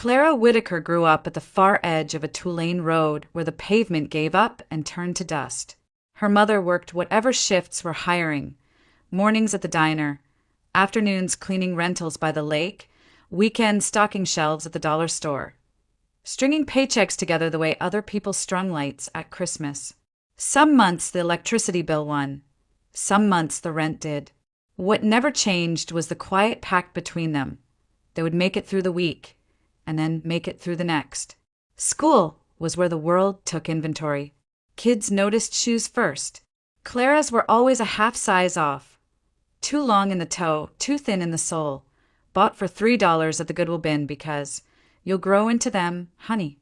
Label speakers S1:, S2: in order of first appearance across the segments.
S1: Clara Whitaker grew up at the far edge of a two-lane road where the pavement gave up and turned to dust. Her mother worked whatever shifts were hiring, mornings at the diner, afternoons cleaning rentals by the lake, weekends stocking shelves at the dollar store, stringing paychecks together the way other people strung lights at Christmas. Some months the electricity bill won, some months the rent did. What never changed was the quiet pact between them. They would make it through the week, and then make it through the next. School was where the world took inventory. Kids noticed shoes first. Clara's were always a half size off. Too long in the toe, too thin in the sole. Bought for $3 at the Goodwill bin because you'll grow into them, honey.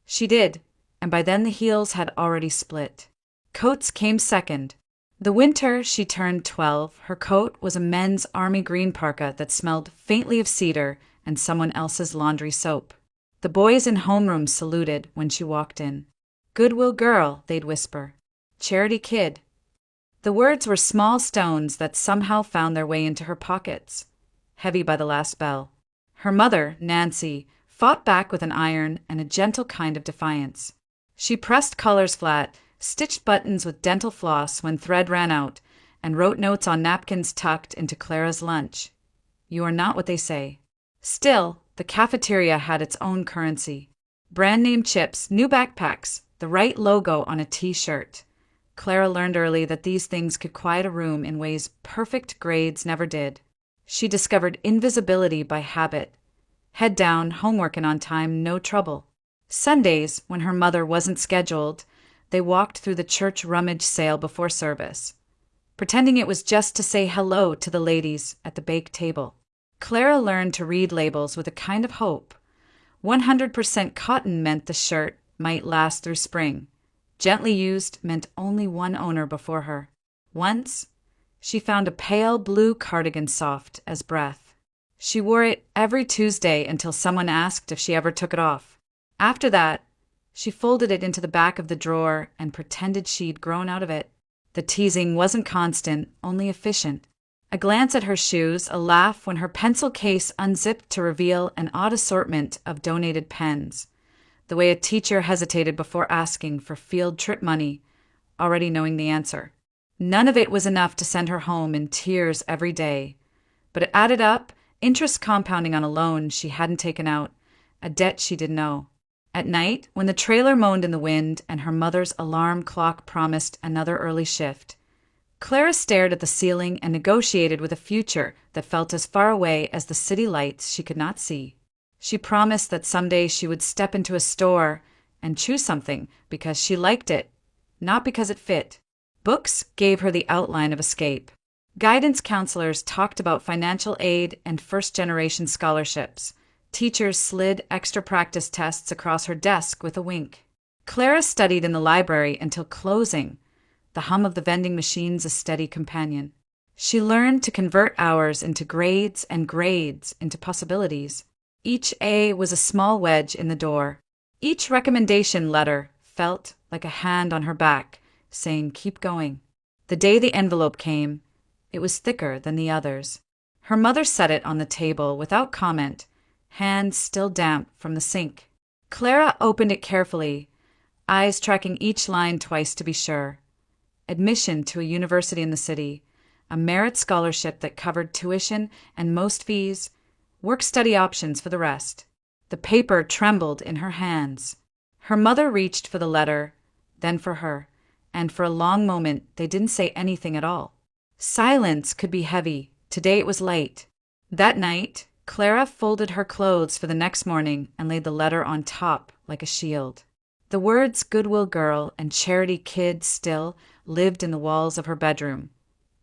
S1: She did, and by then the heels had already split. Coats came second. The winter she turned 12, her coat was a men's army green parka that smelled faintly of cedar and someone else's laundry soap. The boys in homeroom saluted when she walked in. "Goodwill girl," they'd whisper. "Charity kid." The words were small stones that somehow found their way into her pockets, heavy by the last bell. Her mother, Nancy, fought back with an iron and a gentle kind of defiance. She pressed collars flat, stitched buttons with dental floss when thread ran out, and wrote notes on napkins tucked into Clara's lunch. "You are not what they say." Still, the cafeteria had its own currency. Brand-name chips, new backpacks, the right logo on a T-shirt. Clara learned early that these things could quiet a room in ways perfect grades never did. She discovered invisibility by habit. Head down, homework and on time, no trouble. Sundays, when her mother wasn't scheduled, they walked through the church rummage sale before service, pretending it was just to say hello to the ladies at the bake table. Clara learned to read labels with a kind of hope. 100% cotton meant the shirt might last through spring. Gently used meant only one owner before her. Once, she found a pale blue cardigan soft as breath. She wore it every Tuesday until someone asked if she ever took it off. After that, she folded it into the back of the drawer and pretended she'd grown out of it. The teasing wasn't constant, only efficient. A glance at her shoes, a laugh when her pencil case unzipped to reveal an odd assortment of donated pens. The way a teacher hesitated before asking for field trip money, already knowing the answer. None of it was enough to send her home in tears every day. But it added up, interest compounding on a loan she hadn't taken out, a debt she didn't owe. At night, when the trailer moaned in the wind and her mother's alarm clock promised another early shift, Clara stared at the ceiling and negotiated with a future that felt as far away as the city lights she could not see. She promised that someday she would step into a store and choose something because she liked it, not because it fit. Books gave her the outline of escape. Guidance counselors talked about financial aid and first-generation scholarships. Teachers slid extra practice tests across her desk with a wink. Clara studied in the library until closing, the hum of the vending machines a steady companion. She learned to convert hours into grades and grades into possibilities. Each A was a small wedge in the door. Each recommendation letter felt like a hand on her back, saying, "Keep going." The day the envelope came, it was thicker than the others. Her mother set it on the table without comment, hands still damp from the sink. Clara opened it carefully, eyes tracking each line twice to be sure. Admission to a university in the city, a merit scholarship that covered tuition and most fees, work-study options for the rest. The paper trembled in her hands. Her mother reached for the letter, then for her, and for a long moment they didn't say anything at all. Silence could be heavy. Today it was light. That night, Clara folded her clothes for the next morning and laid the letter on top like a shield. The words "Goodwill girl" and "Charity kid" still lived in the walls of her bedroom,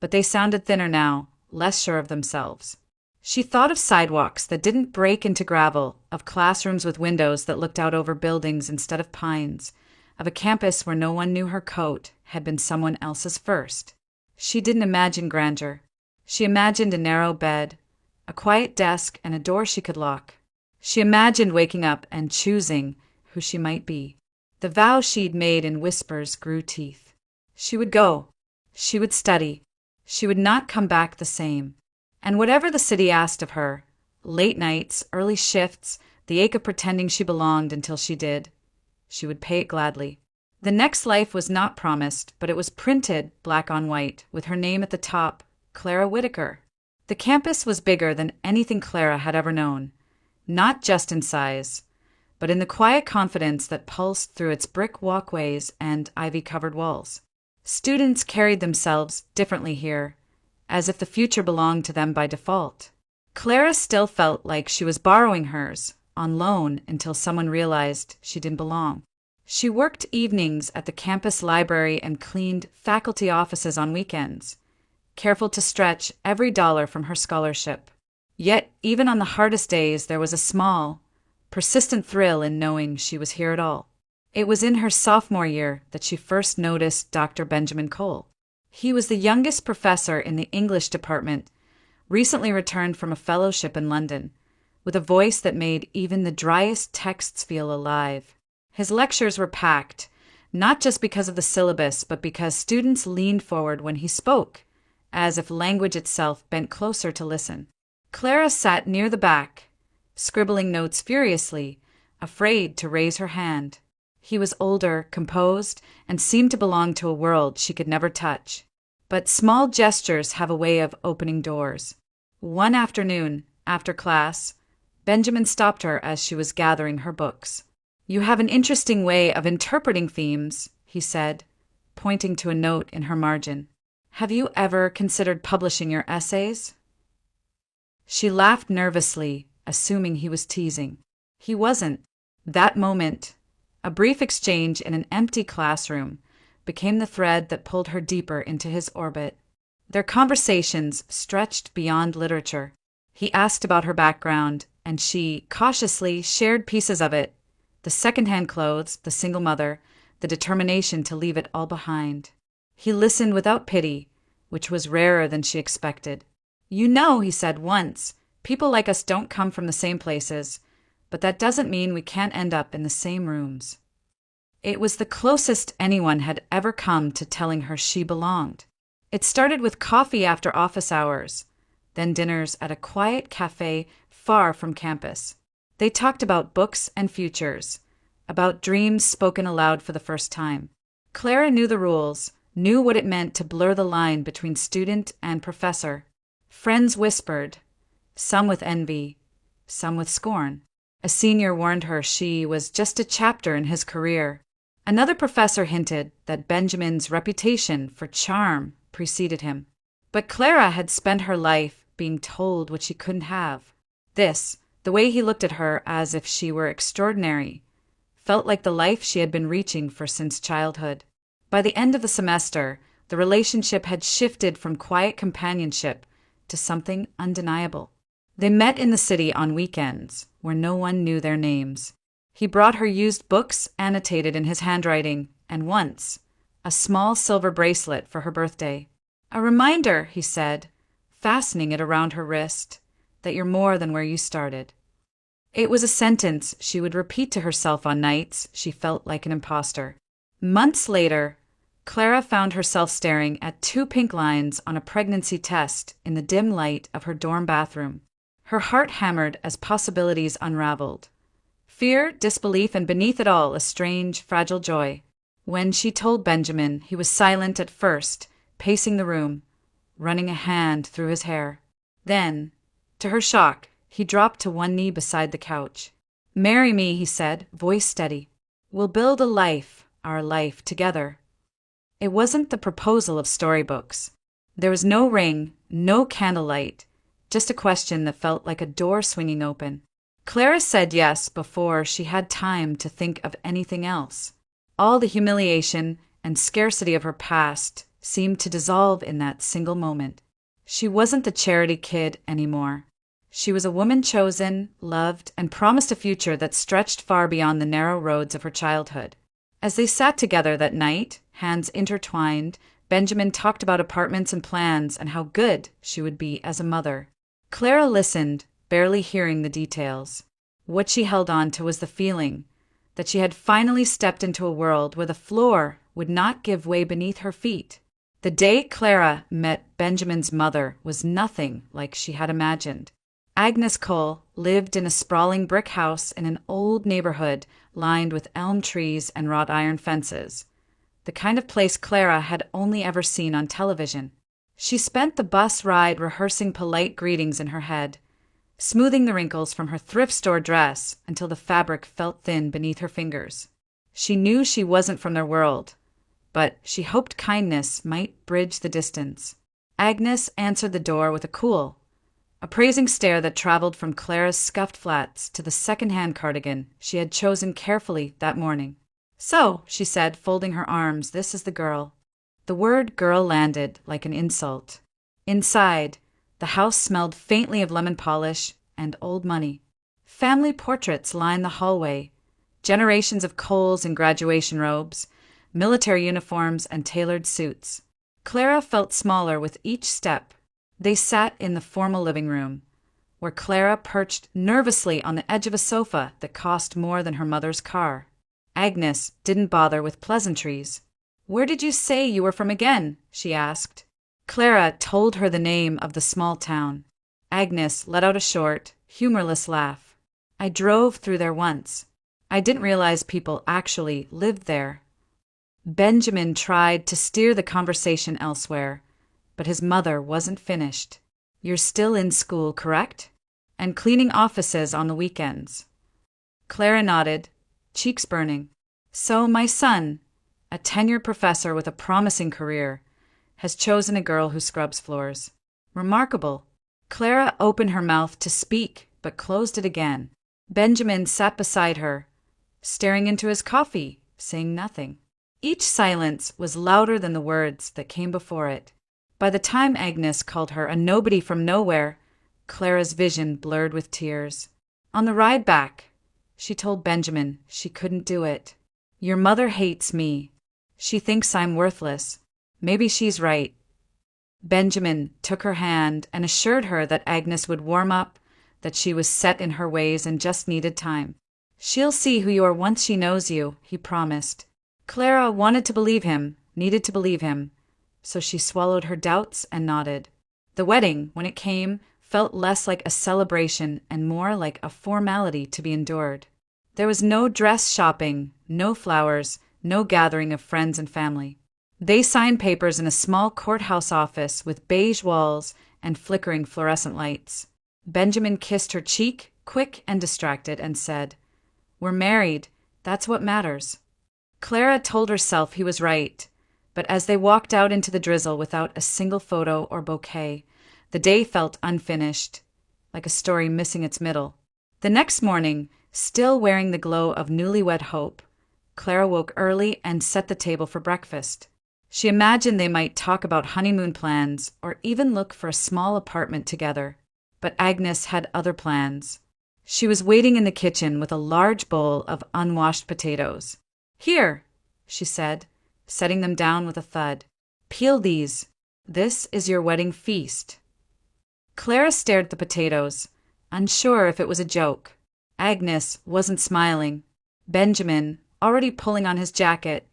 S1: but they sounded thinner now, less sure of themselves. She thought of sidewalks that didn't break into gravel, of classrooms with windows that looked out over buildings instead of pines, of a campus where no one knew her coat had been someone else's first. She didn't imagine grandeur. She imagined a narrow bed, a quiet desk, and a door she could lock. She imagined waking up and choosing who she might be. The vow she'd made in whispers grew teeth. She would go. She would study. She would not come back the same. And whatever the city asked of her, late nights, early shifts, the ache of pretending she belonged until she did. She would pay it gladly. The next life was not promised, but it was printed black on white, with her name at the top, Clara Whitaker. The campus was bigger than anything Clara had ever known, not just in size, but in the quiet confidence that pulsed through its brick walkways and ivy-covered walls. Students carried themselves differently here, as if the future belonged to them by default. Clara still felt like she was borrowing hers, on loan, until someone realized she didn't belong. She worked evenings at the campus library and cleaned faculty offices on weekends, careful to stretch every dollar from her scholarship. Yet, even on the hardest days, there was a small, persistent thrill in knowing she was here at all. It was in her sophomore year that she first noticed Dr. Benjamin Cole. He was the youngest professor in the English department, recently returned from a fellowship in London, with a voice that made even the driest texts feel alive. His lectures were packed, not just because of the syllabus, but because students leaned forward when he spoke, as if language itself bent closer to listen. Clara sat near the back, scribbling notes furiously, afraid to raise her hand. He was older, composed, and seemed to belong to a world she could never touch. But small gestures have a way of opening doors. One afternoon, after class, Benjamin stopped her as she was gathering her books. "You have an interesting way of interpreting themes," he said, pointing to a note in her margin. "Have you ever considered publishing your essays?" She laughed nervously, assuming he was teasing. He wasn't. That moment, a brief exchange in an empty classroom, became the thread that pulled her deeper into his orbit. Their conversations stretched beyond literature. He asked about her background, and she, cautiously, shared pieces of it: the secondhand clothes, the single mother, the determination to leave it all behind. He listened without pity, which was rarer than she expected. "You know," he said once, "people like us don't come from the same places, but that doesn't mean we can't end up in the same rooms." It was the closest anyone had ever come to telling her she belonged. It started with coffee after office hours, then dinners at a quiet cafe far from campus. They talked about books and futures, about dreams spoken aloud for the first time. Clara knew the rules, knew what it meant to blur the line between student and professor. Friends whispered, some with envy, some with scorn. A senior warned her she was just a chapter in his career. Another professor hinted that Benjamin's reputation for charm preceded him. But Clara had spent her life being told what she couldn't have. This, the way he looked at her as if she were extraordinary, felt like the life she had been reaching for since childhood. By the end of the semester, the relationship had shifted from quiet companionship to something undeniable. They met in the city on weekends, where no one knew their names. He brought her used books annotated in his handwriting, and once, a small silver bracelet for her birthday. "A reminder," he said, fastening it around her wrist, "that you're more than where you started." It was a sentence she would repeat to herself on nights she felt like an imposter. Months later, Clara found herself staring at 2 pink lines on a pregnancy test in the dim light of her dorm bathroom. Her heart hammered as possibilities unraveled. Fear, disbelief, and beneath it all, a strange, fragile joy. When she told Benjamin, he was silent at first, pacing the room, running a hand through his hair. Then, to her shock, he dropped to one knee beside the couch. "Marry me," he said, voice steady. "We'll build a life, our life, together." It wasn't the proposal of storybooks. There was no ring, no candlelight, just a question that felt like a door swinging open. Clara said yes before she had time to think of anything else. All the humiliation and scarcity of her past seemed to dissolve in that single moment. She wasn't the charity kid anymore. She was a woman chosen, loved, and promised a future that stretched far beyond the narrow roads of her childhood. As they sat together that night, hands intertwined, Benjamin talked about apartments and plans and how good she would be as a mother. Clara listened, barely hearing the details. What she held on to was the feeling that she had finally stepped into a world where the floor would not give way beneath her feet. The day Clara met Benjamin's mother was nothing like she had imagined. Agnes Cole lived in a sprawling brick house in an old neighborhood lined with elm trees and wrought iron fences, the kind of place Clara had only ever seen on television. She spent the bus ride rehearsing polite greetings in her head, smoothing the wrinkles from her thrift store dress until the fabric felt thin beneath her fingers. She knew she wasn't from their world, but she hoped kindness might bridge the distance. Agnes answered the door with a cool, appraising stare that traveled from Clara's scuffed flats to the second-hand cardigan she had chosen carefully that morning. "So," she said, folding her arms, "this is the girl." The word girl landed like an insult. Inside, the house smelled faintly of lemon polish and old money. Family portraits lined the hallway, generations of Coles in graduation robes, military uniforms, and tailored suits. Clara felt smaller with each step. They sat in the formal living room, where Clara perched nervously on the edge of a sofa that cost more than her mother's car. Agnes didn't bother with pleasantries. "Where did you say you were from again?" she asked. Clara told her the name of the small town. Agnes let out a short, humorless laugh. "I drove through there once. I didn't realize people actually lived there." Benjamin tried to steer the conversation elsewhere, but his mother wasn't finished. "You're still in school, correct? And cleaning offices on the weekends." Clara nodded, cheeks burning. "So my son, a tenured professor with a promising career, has chosen a girl who scrubs floors. Remarkable." Clara opened her mouth to speak, but closed it again. Benjamin sat beside her, staring into his coffee, saying nothing. Each silence was louder than the words that came before it. By the time Agnes called her a nobody from nowhere, Clara's vision blurred with tears. On the ride back, she told Benjamin she couldn't do it. "Your mother hates me. She thinks I'm worthless. Maybe she's right." Benjamin took her hand and assured her that Agnes would warm up, that she was set in her ways and just needed time. "She'll see who you are once she knows you," he promised. Clara wanted to believe him, needed to believe him, so she swallowed her doubts and nodded. The wedding, when it came, felt less like a celebration and more like a formality to be endured. There was no dress shopping, no flowers, no gathering of friends and family. They signed papers in a small courthouse office with beige walls and flickering fluorescent lights. Benjamin kissed her cheek, quick and distracted, and said, "We're married. That's what matters." Clara told herself he was right, but as they walked out into the drizzle without a single photo or bouquet, the day felt unfinished, like a story missing its middle. The next morning, still wearing the glow of newlywed hope, Clara woke early and set the table for breakfast. She imagined they might talk about honeymoon plans or even look for a small apartment together. But Agnes had other plans. She was waiting in the kitchen with a large bowl of unwashed potatoes. "Here," she said, setting them down with a thud. "Peel these. This is your wedding feast." Clara stared at the potatoes, unsure if it was a joke. Agnes wasn't smiling. Benjamin, already pulling on his jacket,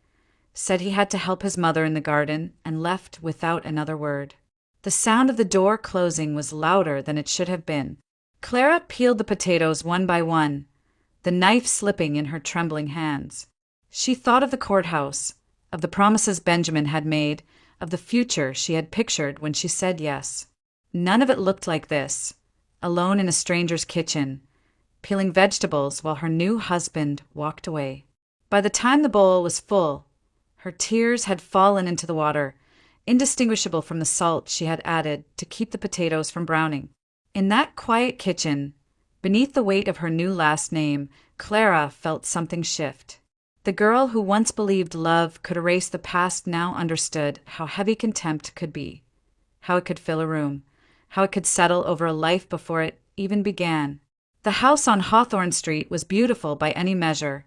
S1: said he had to help his mother in the garden and left without another word. The sound of the door closing was louder than it should have been. Clara peeled the potatoes one by one, the knife slipping in her trembling hands. She thought of the courthouse, of the promises Benjamin had made, of the future she had pictured when she said yes. None of it looked like this, alone in a stranger's kitchen, peeling vegetables while her new husband walked away. By the time the bowl was full, her tears had fallen into the water, indistinguishable from the salt she had added to keep the potatoes from browning. In that quiet kitchen, beneath the weight of her new last name, Clara felt something shift. The girl who once believed love could erase the past now understood how heavy contempt could be, how it could fill a room, how it could settle over a life before it even began. The house on Hawthorne Street was beautiful by any measure.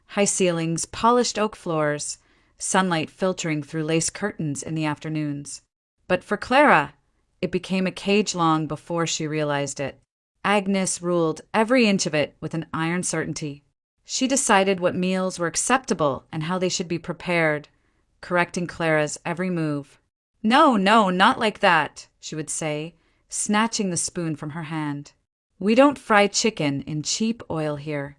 S1: High ceilings, polished oak floors, sunlight filtering through lace curtains in the afternoons. But for Clara, it became a cage long before she realized it. Agnes ruled every inch of it with an iron certainty. She decided what meals were acceptable and how they should be prepared, correcting Clara's every move. "No, no, not like that," she would say, snatching the spoon from her hand. We don't fry chicken in cheap oil here.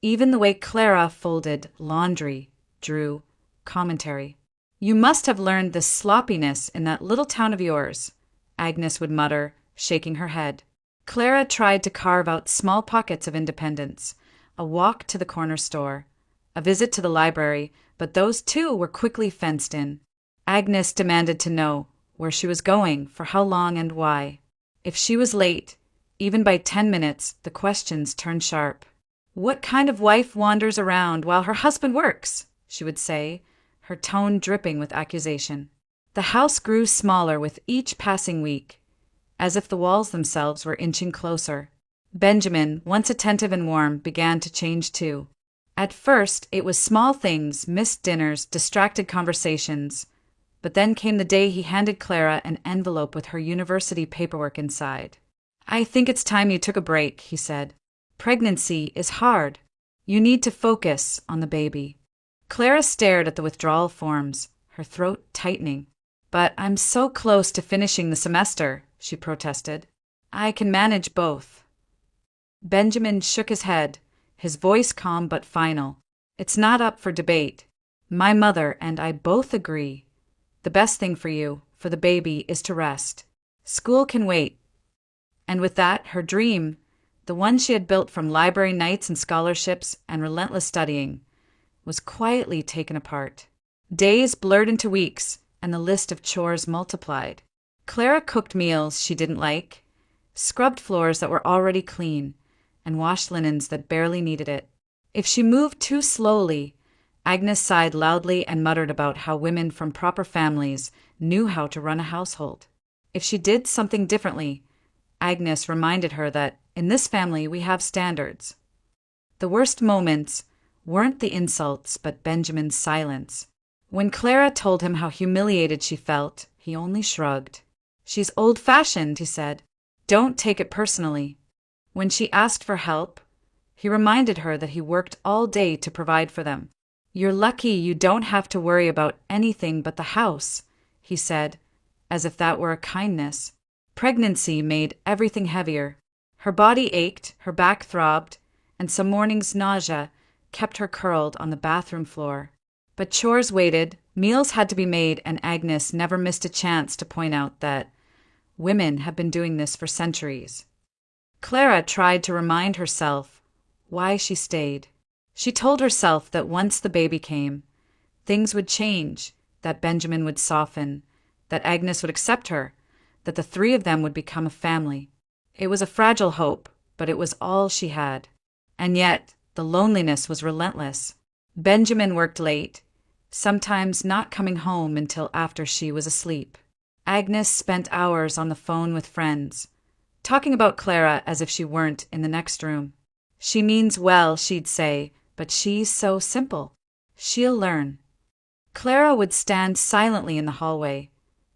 S1: Even the way Clara folded laundry drew commentary. You must have learned this sloppiness in that little town of yours, Agnes would mutter, shaking her head. Clara tried to carve out small pockets of independence, a walk to the corner store, a visit to the library, but those too were quickly fenced in. Agnes demanded to know where she was going, for how long and why. If she was late, even by 10 minutes, the questions turned sharp. What kind of wife wanders around while her husband works? She would say, her tone dripping with accusation. The house grew smaller with each passing week, as if the walls themselves were inching closer. Benjamin, once attentive and warm, began to change too. At first, it was small things, missed dinners, distracted conversations. But then came the day he handed Clara an envelope with her university paperwork inside. I think it's time you took a break, he said. Pregnancy is hard. You need to focus on the baby. Clara stared at the withdrawal forms, her throat tightening. But I'm so close to finishing the semester, she protested. I can manage both. Benjamin shook his head, his voice calm but final. It's not up for debate. My mother and I both agree. The best thing for you, for the baby, is to rest. School can wait. And with that, her dream, the one she had built from library nights and scholarships and relentless studying, was quietly taken apart. Days blurred into weeks, and the list of chores multiplied. Clara cooked meals she didn't like, scrubbed floors that were already clean, and washed linens that barely needed it. If she moved too slowly, Agnes sighed loudly and muttered about how women from proper families knew how to run a household. If she did something differently, Agnes reminded her that in this family we have standards. The worst moments weren't the insults, but Benjamin's silence. When Clara told him how humiliated she felt, he only shrugged. She's old-fashioned, he said. Don't take it personally. When she asked for help, he reminded her that he worked all day to provide for them. You're lucky you don't have to worry about anything but the house, he said, as if that were a kindness. Pregnancy made everything heavier. Her body ached, her back throbbed, and some mornings nausea kept her curled on the bathroom floor. But chores waited, meals had to be made, and Agnes never missed a chance to point out that women have been doing this for centuries. Clara tried to remind herself why she stayed. She told herself that once the baby came, things would change, that Benjamin would soften, that Agnes would accept her, that the three of them would become a family. It was a fragile hope, but it was all she had. And yet, the loneliness was relentless. Benjamin worked late, sometimes not coming home until after she was asleep. Agnes spent hours on the phone with friends, talking about Clara as if she weren't in the next room. She means well, she'd say, but she's so simple. She'll learn. Clara would stand silently in the hallway,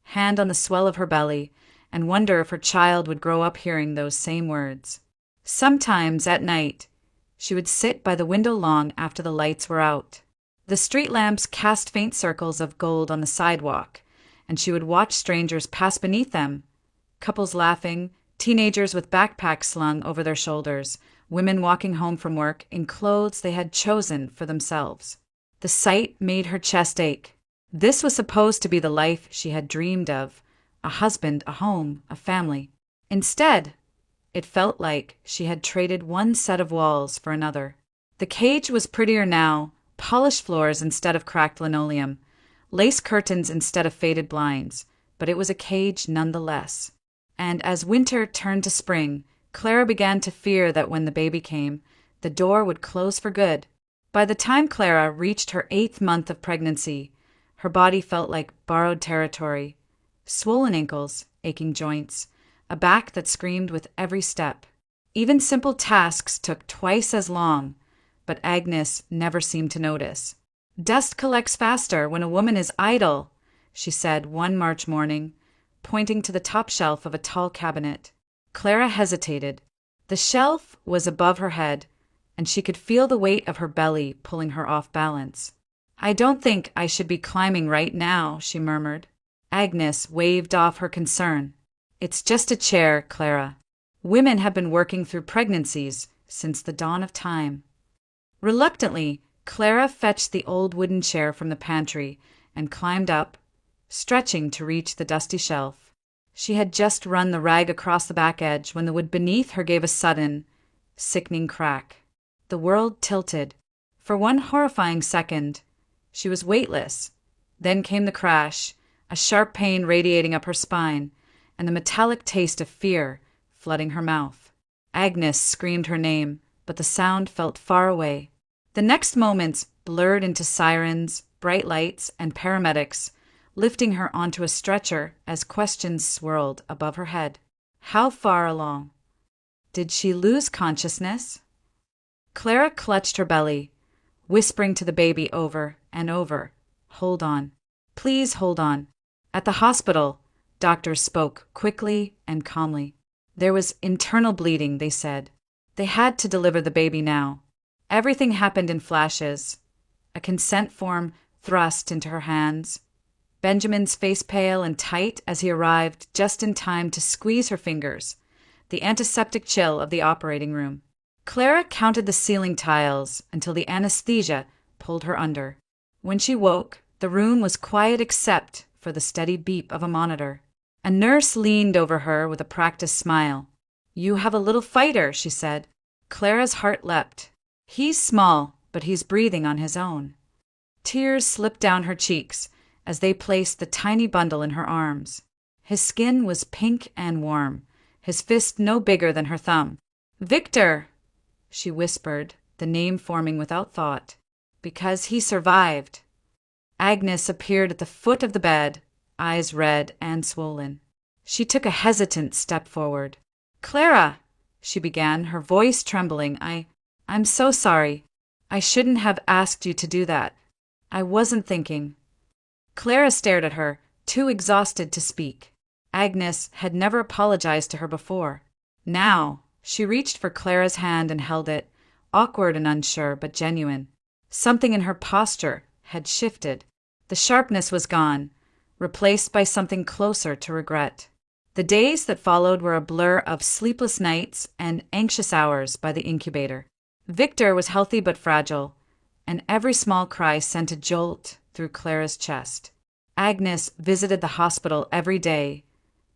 S1: hand on the swell of her belly, and wonder if her child would grow up hearing those same words. Sometimes, at night, she would sit by the window long after the lights were out. The street lamps cast faint circles of gold on the sidewalk, and she would watch strangers pass beneath them, couples laughing, teenagers with backpacks slung over their shoulders, women walking home from work in clothes they had chosen for themselves. The sight made her chest ache. This was supposed to be the life she had dreamed of, a husband, a home, a family. Instead, it felt like she had traded one set of walls for another. The cage was prettier now, polished floors instead of cracked linoleum, lace curtains instead of faded blinds, but it was a cage nonetheless. And as winter turned to spring, Clara began to fear that when the baby came, the door would close for good. By the time Clara reached her 8th month of pregnancy, her body felt like borrowed territory. Swollen ankles, aching joints, a back that screamed with every step. Even simple tasks took twice as long, but Agnes never seemed to notice. Dust collects faster when a woman is idle, she said one March morning, pointing to the top shelf of a tall cabinet. Clara hesitated. The shelf was above her head, and she could feel the weight of her belly pulling her off balance. I don't think I should be climbing right now, she murmured. Agnes waved off her concern. It's just a chair, Clara. Women have been working through pregnancies since the dawn of time. Reluctantly, Clara fetched the old wooden chair from the pantry and climbed up, stretching to reach the dusty shelf. She had just run the rag across the back edge when the wood beneath her gave a sudden, sickening crack. The world tilted. For one horrifying second, she was weightless. Then came the crash, a sharp pain radiating up her spine, and the metallic taste of fear flooding her mouth. Agnes screamed her name, but the sound felt far away. The next moments blurred into sirens, bright lights, and paramedics, lifting her onto a stretcher as questions swirled above her head. How far along? Did she lose consciousness? Clara clutched her belly, whispering to the baby over and over, "Hold on. Please hold on." At the hospital, doctors spoke quickly and calmly. There was internal bleeding, they said. They had to deliver the baby now. Everything happened in flashes. A consent form thrust into her hands. Benjamin's face pale and tight as he arrived just in time to squeeze her fingers. The antiseptic chill of the operating room. Clara counted the ceiling tiles until the anesthesia pulled her under. When she woke, the room was quiet except for the steady beep of a monitor. A nurse leaned over her with a practiced smile. "You have a little fighter," she said. Clara's heart leapt. He's small, but he's breathing on his own. Tears slipped down her cheeks as they placed the tiny bundle in her arms. His skin was pink and warm, his fist no bigger than her thumb. "Victor!" she whispered, the name forming without thought. "Because he survived." Agnes appeared at the foot of the bed, eyes red and swollen. She took a hesitant step forward. "Clara," she began, her voice trembling, I'm so sorry. I shouldn't have asked you to do that. I wasn't thinking." Clara stared at her, too exhausted to speak. Agnes had never apologized to her before. Now, she reached for Clara's hand and held it, awkward and unsure, but genuine. Something in her posture had shifted. The sharpness was gone, replaced by something closer to regret. The days that followed were a blur of sleepless nights and anxious hours by the incubator. Victor was healthy but fragile, and every small cry sent a jolt through Clara's chest. Agnes visited the hospital every day,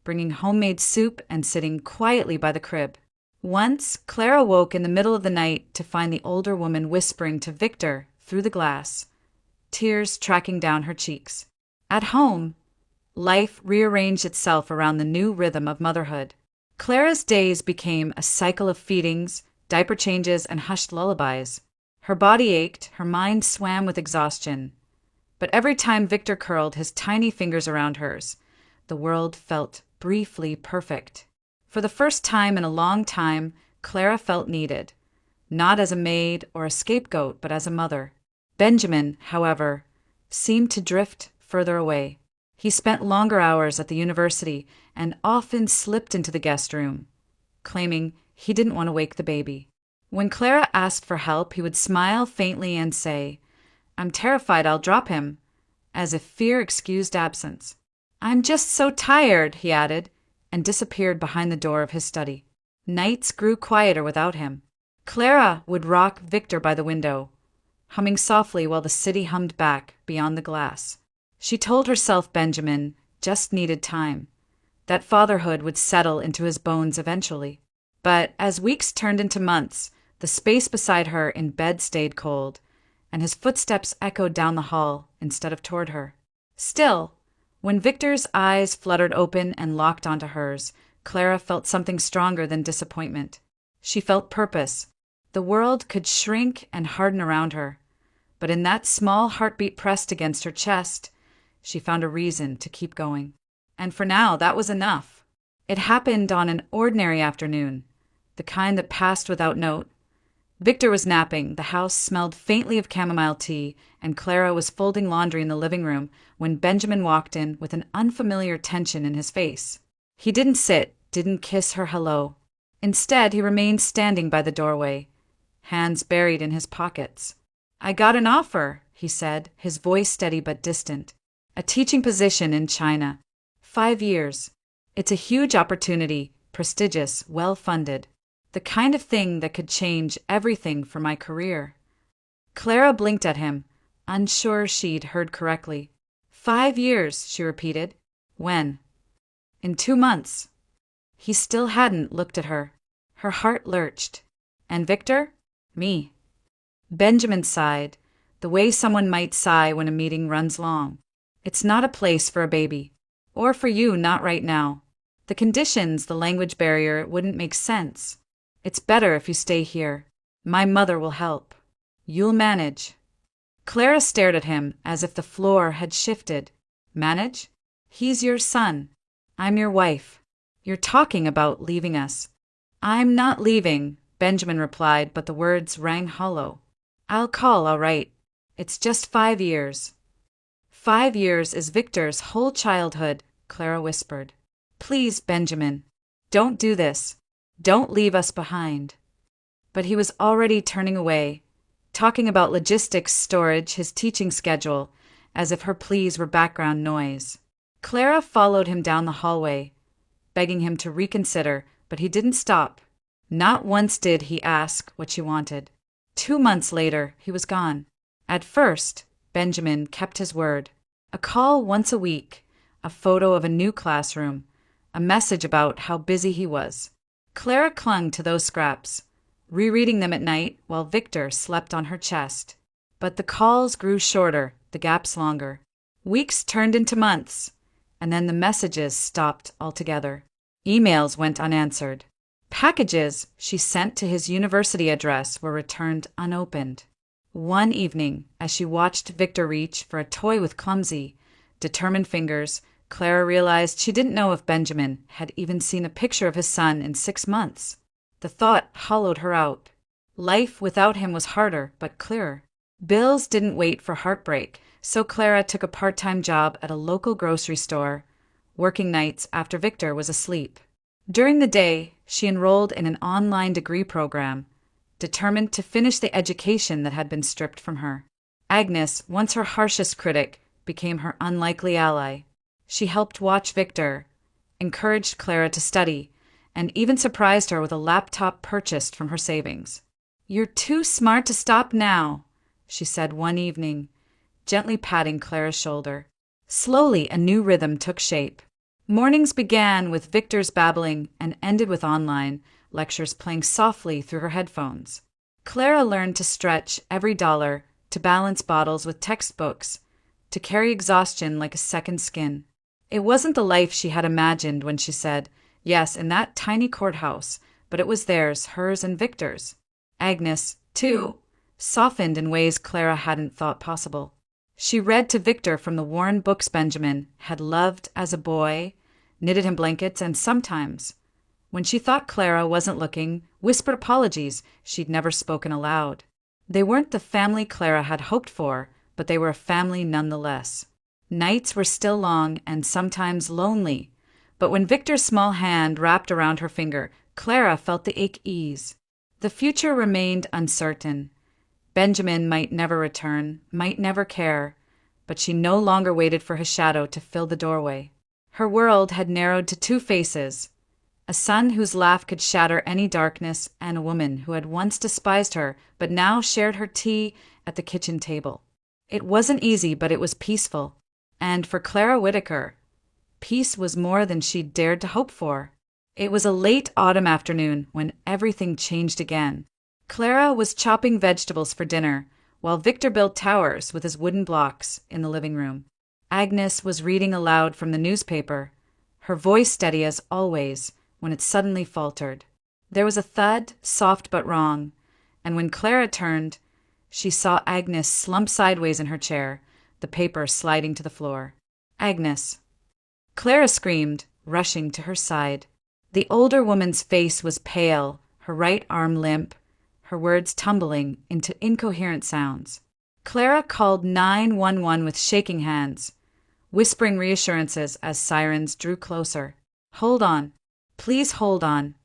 S1: bringing homemade soup and sitting quietly by the crib. Once, Clara woke in the middle of the night to find the older woman whispering to Victor through the glass, tears tracking down her cheeks. At home, life rearranged itself around the new rhythm of motherhood. Clara's days became a cycle of feedings, diaper changes, and hushed lullabies. Her body ached, her mind swam with exhaustion. But every time Victor curled his tiny fingers around hers, the world felt briefly perfect. For the first time in a long time, Clara felt needed, not as a maid or a scapegoat, but as a mother. Benjamin, however, seemed to drift further away. He spent longer hours at the university and often slipped into the guest room, claiming he didn't want to wake the baby. When Clara asked for help, he would smile faintly and say, "I'm terrified I'll drop him," as if fear excused absence. "I'm just so tired," he added, and disappeared behind the door of his study. Nights grew quieter without him. Clara would rock Victor by the window, humming softly while the city hummed back beyond the glass. She told herself Benjamin just needed time, that fatherhood would settle into his bones eventually. But as weeks turned into months, the space beside her in bed stayed cold, and his footsteps echoed down the hall instead of toward her. Still, when Victor's eyes fluttered open and locked onto hers, Clara felt something stronger than disappointment. She felt purpose. The world could shrink and harden around her, but in that small heartbeat pressed against her chest, she found a reason to keep going. And for now, that was enough. It happened on an ordinary afternoon, the kind that passed without note. Victor was napping, the house smelled faintly of chamomile tea, and Clara was folding laundry in the living room when Benjamin walked in with an unfamiliar tension in his face. He didn't sit, didn't kiss her hello. Instead, he remained standing by the doorway, hands buried in his pockets. "I got an offer," he said, his voice steady but distant. "A teaching position in China. 5 years. It's a huge opportunity, prestigious, well-funded. The kind of thing that could change everything for my career. Clara blinked at him, unsure she'd heard correctly. 5 years, she repeated. When? In 2 months. He still hadn't looked at her. Her heart lurched. And Victor? Me. Benjamin sighed, the way someone might sigh when a meeting runs long. It's not a place for a baby. Or for you, not right now. The conditions, the language barrier, it wouldn't make sense. It's better if you stay here. My mother will help. You'll manage. Clara stared at him as if the floor had shifted. Manage? He's your son. I'm your wife. You're talking about leaving us. I'm not leaving, Benjamin replied, but the words rang hollow. I'll call, all right. It's just 5 years. 5 years is Victor's whole childhood, Clara whispered. Please, Benjamin, don't do this. Don't leave us behind. But he was already turning away, talking about logistics, storage, his teaching schedule, as if her pleas were background noise. Clara followed him down the hallway, begging him to reconsider, but he didn't stop. Not once did he ask what she wanted. 2 months later, he was gone. At first, Benjamin kept his word. A call once a week, a photo of a new classroom, a message about how busy he was. Clara clung to those scraps, rereading them at night while Victor slept on her chest. But the calls grew shorter, the gaps longer. Weeks turned into months, and then the messages stopped altogether. Emails went unanswered. Packages she sent to his university address were returned unopened. One evening, as she watched Victor reach for a toy with clumsy, determined fingers, Clara realized she didn't know if Benjamin had even seen a picture of his son in 6 months. The thought hollowed her out. Life without him was harder, but clearer. Bills didn't wait for heartbreak, so Clara took a part-time job at a local grocery store, working nights after Victor was asleep. During the day, she enrolled in an online degree program, determined to finish the education that had been stripped from her. Agnes, once her harshest critic, became her unlikely ally. She helped watch Victor, encouraged Clara to study, and even surprised her with a laptop purchased from her savings. "You're too smart to stop now," she said one evening, gently patting Clara's shoulder. Slowly, a new rhythm took shape. Mornings began with Victor's babbling and ended with online lectures playing softly through her headphones. Clara learned to stretch every dollar, to balance bottles with textbooks, to carry exhaustion like a second skin. It wasn't the life she had imagined when she said, yes, in that tiny courthouse, but it was theirs, hers and Victor's. Agnes, too, softened in ways Clara hadn't thought possible. She read to Victor from the worn books Benjamin had loved as a boy, knitted him blankets, and sometimes, when she thought Clara wasn't looking, whispered apologies she'd never spoken aloud. They weren't the family Clara had hoped for, but they were a family nonetheless. Nights were still long and sometimes lonely, but when Victor's small hand wrapped around her finger, Clara felt the ache ease. The future remained uncertain. Benjamin might never return, might never care, but she no longer waited for his shadow to fill the doorway. Her world had narrowed to 2 faces, a son whose laugh could shatter any darkness, and a woman who had once despised her but now shared her tea at the kitchen table. It wasn't easy, but it was peaceful. And for Clara Whitaker, peace was more than she'd dared to hope for. It was a late autumn afternoon when everything changed again. Clara was chopping vegetables for dinner, while Victor built towers with his wooden blocks in the living room. Agnes was reading aloud from the newspaper, her voice steady as always, when it suddenly faltered. There was a thud, soft but wrong, and when Clara turned, she saw Agnes slump sideways in her chair, the paper sliding to the floor. "Agnes!" Clara screamed, rushing to her side. The older woman's face was pale, her right arm limp, her words tumbling into incoherent sounds. Clara called 911 with shaking hands, whispering reassurances as sirens drew closer. "Hold on. Please hold on."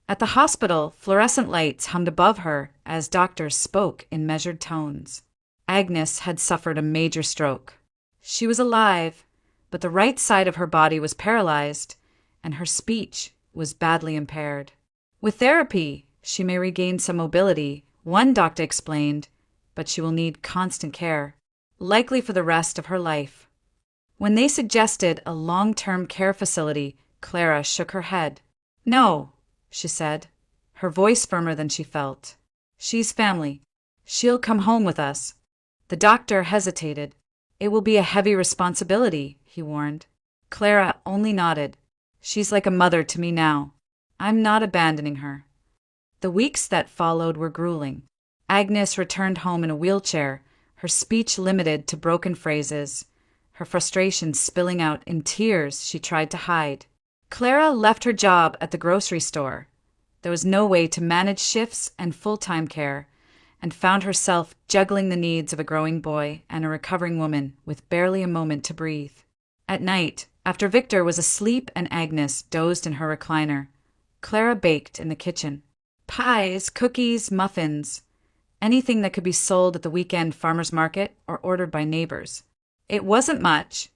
S1: At the hospital, fluorescent lights hummed above her as doctors spoke in measured tones. Agnes had suffered a major stroke. She was alive, but the right side of her body was paralyzed, and her speech was badly impaired. With therapy, she may regain some mobility, one doctor explained, but she will need constant care, likely for the rest of her life. When they suggested a long-term care facility, Clara shook her head. "No," she said, her voice firmer than she felt. "She's family. She'll come home with us." The doctor hesitated. "It will be a heavy responsibility," he warned. Clara only nodded. "She's like a mother to me now. I'm not abandoning her." The weeks that followed were grueling. Agnes returned home in a wheelchair, her speech limited to broken phrases, her frustration spilling out in tears she tried to hide. Clara left her job at the grocery store. There was no way to manage shifts and full-time care, and found herself juggling the needs of a growing boy and a recovering woman with barely a moment to breathe. At night, after Victor was asleep and Agnes dozed in her recliner, Clara baked in the kitchen. Pies, cookies, muffins, anything that could be sold at the weekend farmer's market or ordered by neighbors. It wasn't much,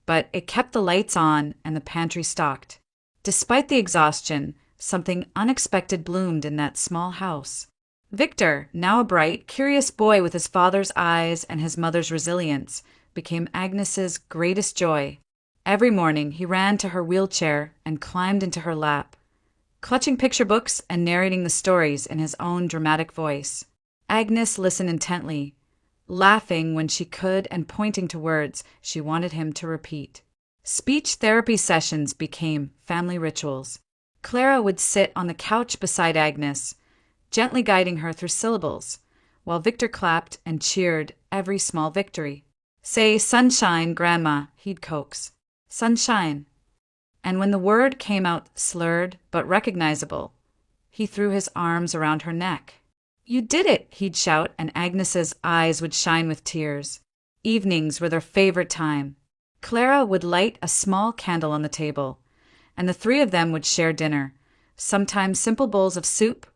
S1: but it kept the lights on and the pantry stocked. Despite the exhaustion, something unexpected bloomed in that small house. Victor, now a bright, curious boy with his father's eyes and his mother's resilience, became Agnes's greatest joy. Every morning he ran to her wheelchair and climbed into her lap, clutching picture books and narrating the stories in his own dramatic voice. Agnes listened intently, laughing when she could and pointing to words she wanted him to repeat. Speech therapy sessions became family rituals. Clara would sit on the couch beside Agnes, gently guiding her through syllables, while Victor clapped and cheered every small victory. "Say sunshine, Grandma," he'd coax. "Sunshine." And when the word came out slurred but recognizable, he threw his arms around her neck. "You did it," he'd shout, and Agnes's eyes would shine with tears. Evenings were their favorite time. Clara would light a small candle on the table, and the three of them would share dinner, sometimes simple bowls of soup,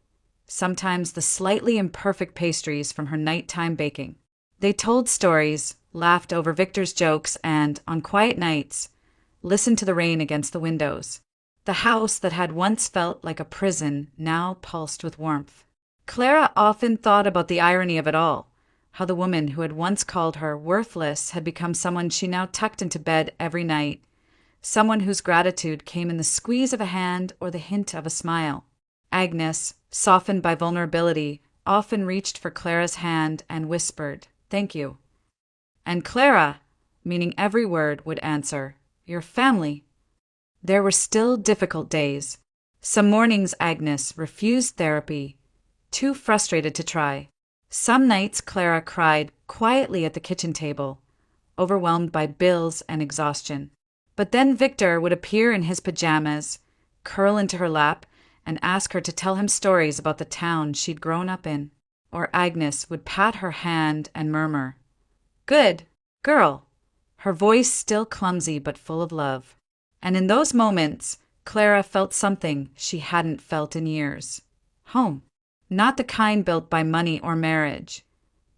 S1: sometimes the slightly imperfect pastries from her nighttime baking. They told stories, laughed over Victor's jokes, and, on quiet nights, listened to the rain against the windows. The house that had once felt like a prison now pulsed with warmth. Clara often thought about the irony of it all, how the woman who had once called her worthless had become someone she now tucked into bed every night, someone whose gratitude came in the squeeze of a hand or the hint of a smile. Agnes, softened by vulnerability, often reached for Clara's hand and whispered, "Thank you." And Clara, meaning every word, would answer, "Your family." There were still difficult days. Some mornings Agnes refused therapy, too frustrated to try. Some nights Clara cried quietly at the kitchen table, overwhelmed by bills and exhaustion. But then Victor would appear in his pajamas, curl into her lap, and ask her to tell him stories about the town she'd grown up in. Or Agnes would pat her hand and murmur, "Good girl," her voice still clumsy but full of love. And in those moments, Clara felt something she hadn't felt in years. Home. Not the kind built by money or marriage,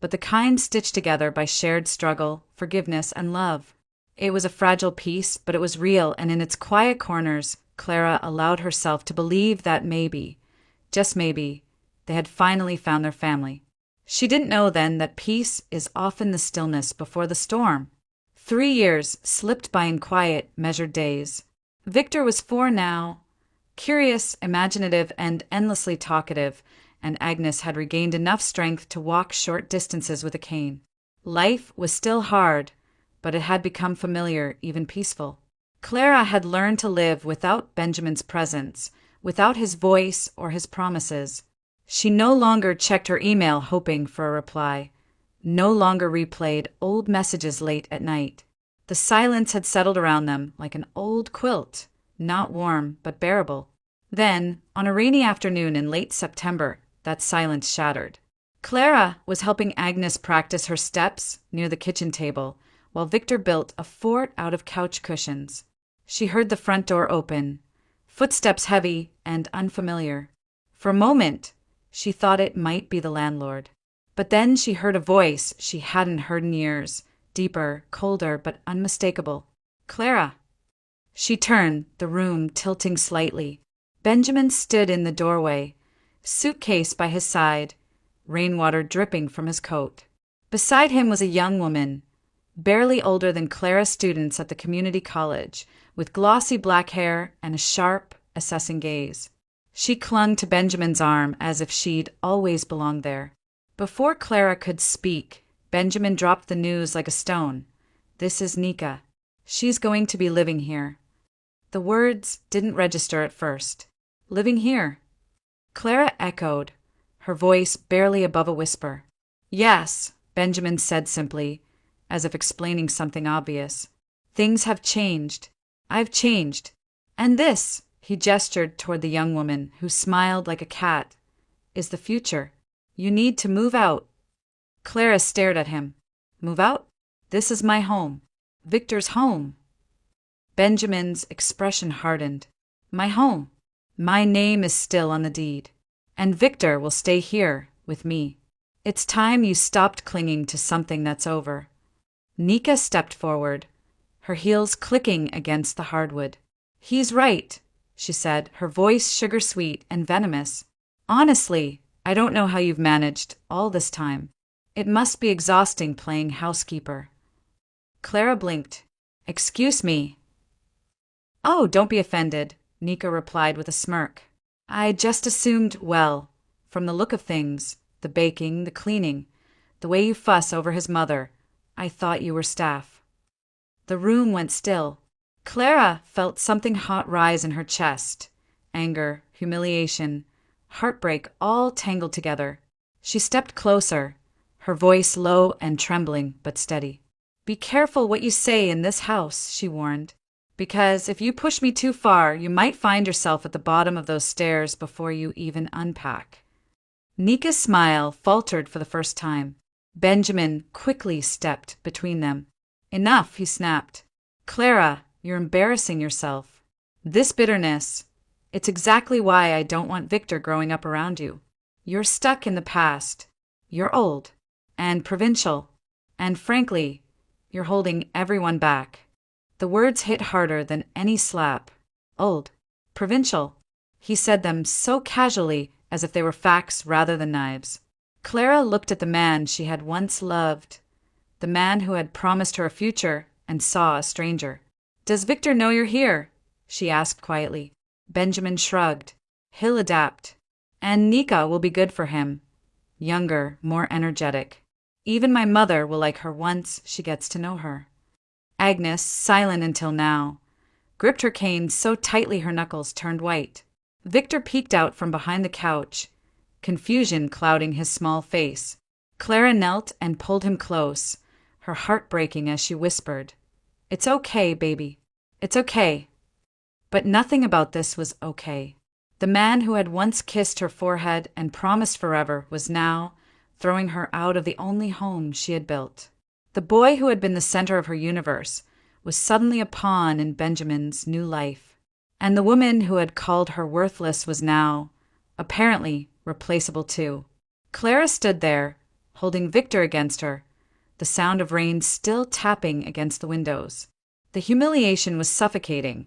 S1: but the kind stitched together by shared struggle, forgiveness, and love. It was a fragile piece, but it was real, and in its quiet corners, Clara allowed herself to believe that maybe, just maybe, they had finally found their family. She didn't know then that peace is often the stillness before the storm. 3 years slipped by in quiet, measured days. Victor was 4 now, curious, imaginative, and endlessly talkative, and Agnes had regained enough strength to walk short distances with a cane. Life was still hard, but it had become familiar, even peaceful. Clara had learned to live without Benjamin's presence, without his voice or his promises. She no longer checked her email hoping for a reply, no longer replayed old messages late at night. The silence had settled around them like an old quilt, not warm but bearable. Then, on a rainy afternoon in late September, that silence shattered. Clara was helping Agnes practice her steps near the kitchen table, while Victor built a fort out of couch cushions. She heard the front door open, footsteps heavy and unfamiliar. For a moment, she thought it might be the landlord. But then she heard a voice she hadn't heard in years, deeper, colder, but unmistakable. "Clara." She turned, the room tilting slightly. Benjamin stood in the doorway, suitcase by his side, rainwater dripping from his coat. Beside him was a young woman, barely older than Clara's students at the community college, with glossy black hair and a sharp, assessing gaze. She clung to Benjamin's arm as if she'd always belonged there. Before Clara could speak, Benjamin dropped the news like a stone. "This is Nika. She's going to be living here." The words didn't register at first. Living here? Clara echoed, her voice barely above a whisper. "Yes," Benjamin said simply, as if explaining something obvious. "Things have changed. I've changed. And this," he gestured toward the young woman, who smiled like a cat, "is the future. You need to move out." Clara stared at him. "Move out? This is my home. Victor's home." Benjamin's expression hardened. "My home. My name is still on the deed. And Victor will stay here with me. It's time you stopped clinging to something that's over." Nika stepped forward, her heels clicking against the hardwood. "He's right," she said, her voice sugar-sweet and venomous. "Honestly, I don't know how you've managed all this time. It must be exhausting playing housekeeper." Clara blinked. "Excuse me." "Oh, don't be offended," Nika replied with a smirk. "I just assumed, well, from the look of things, the baking, the cleaning, the way you fuss over his mother, I thought you were staff." The room went still. Clara felt something hot rise in her chest. Anger, humiliation, heartbreak all tangled together. She stepped closer, her voice low and trembling but steady. "Be careful what you say in this house," she warned, "because if you push me too far, you might find yourself at the bottom of those stairs before you even unpack." Nika's smile faltered for the first time. Benjamin quickly stepped between them. "Enough," he snapped. "Clara, you're embarrassing yourself. This bitterness, it's exactly why I don't want Victor growing up around you. You're stuck in the past. You're old and provincial. And frankly, you're holding everyone back." The words hit harder than any slap. Old, provincial. He said them so casually as if they were facts rather than knives. Clara looked at the man she had once loved, the man who had promised her a future, and saw a stranger. "Does Victor know you're here?" she asked quietly. Benjamin shrugged. "He'll adapt. And Nika will be good for him. Younger, more energetic. Even my mother will like her once she gets to know her." Agnes, silent until now, gripped her cane so tightly her knuckles turned white. Victor peeked out from behind the couch, confusion clouding his small face. Clara knelt and pulled him close, her heart breaking as she whispered, "It's okay, baby. It's okay." But nothing about this was okay. The man who had once kissed her forehead and promised forever was now throwing her out of the only home she had built. The boy who had been the center of her universe was suddenly a pawn in Benjamin's new life. And the woman who had called her worthless was now, apparently, replaceable too. Clara stood there, holding Victor against her, the sound of rain still tapping against the windows. The humiliation was suffocating,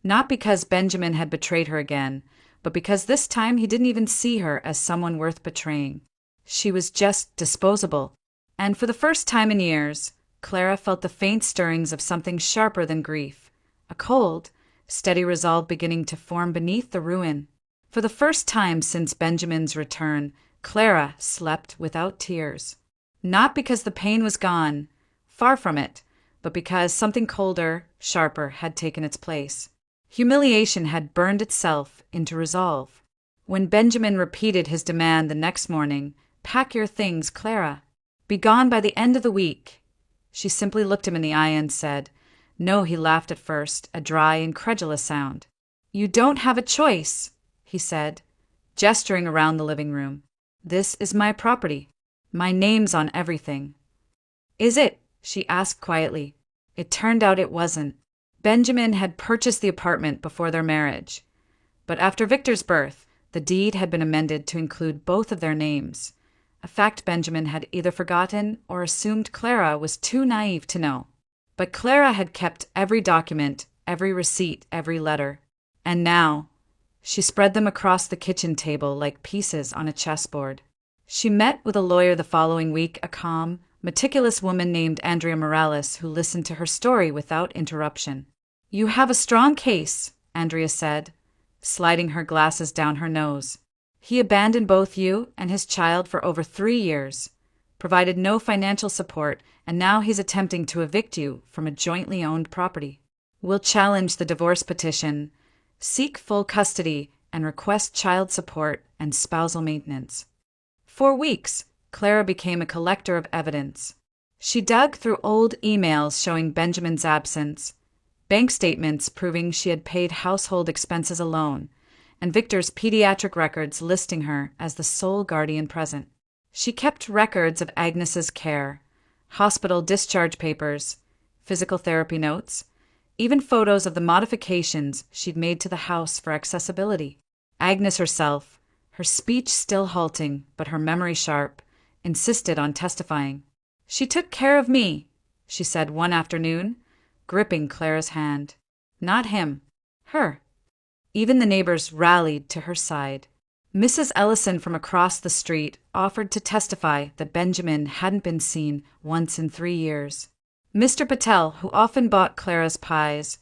S1: not because Benjamin had betrayed her again, but because this time he didn't even see her as someone worth betraying. She was just disposable. And for the first time in years, Clara felt the faint stirrings of something sharper than grief, a cold, steady resolve beginning to form beneath the ruin. For the first time since Benjamin's return, Clara slept without tears. Not because the pain was gone, far from it, but because something colder, sharper had taken its place. Humiliation had burned itself into resolve. When Benjamin repeated his demand the next morning, "Pack your things, Clara. Be gone by the end of the week," she simply looked him in the eye and said, "No." He laughed at first, a dry, incredulous sound. "You don't have a choice," he said, gesturing around the living room. "This is my property. My name's on everything." "Is it?" she asked quietly. It turned out it wasn't. Benjamin had purchased the apartment before their marriage. But after Victor's birth, the deed had been amended to include both of their names, a fact Benjamin had either forgotten or assumed Clara was too naive to know. But Clara had kept every document, every receipt, every letter. And now, She spread them across the kitchen table like pieces on a chessboard. She met with a lawyer the following week, a calm, meticulous woman named Andrea Morales who listened to her story without interruption. "You have a strong case," Andrea said, sliding her glasses down her nose. "He abandoned both you and his child for over 3 years, provided no financial support, and now he's attempting to evict you from a jointly owned property. We'll challenge the divorce petition, seek full custody, and request child support and spousal maintenance." For weeks, Clara became a collector of evidence. She dug through old emails showing Benjamin's absence, bank statements proving she had paid household expenses alone, and Victor's pediatric records listing her as the sole guardian present. She kept records of Agnes's care, hospital discharge papers, physical therapy notes, even photos of the modifications she'd made to the house for accessibility. Agnes herself, her speech still halting but her memory sharp, insisted on testifying. "She took care of me," she said one afternoon, gripping Clara's hand. "Not him. Her." Even the neighbors rallied to her side. Mrs. Ellison from across the street offered to testify that Benjamin hadn't been seen once in 3 years. Mr. Patel, who often bought Clara's pies,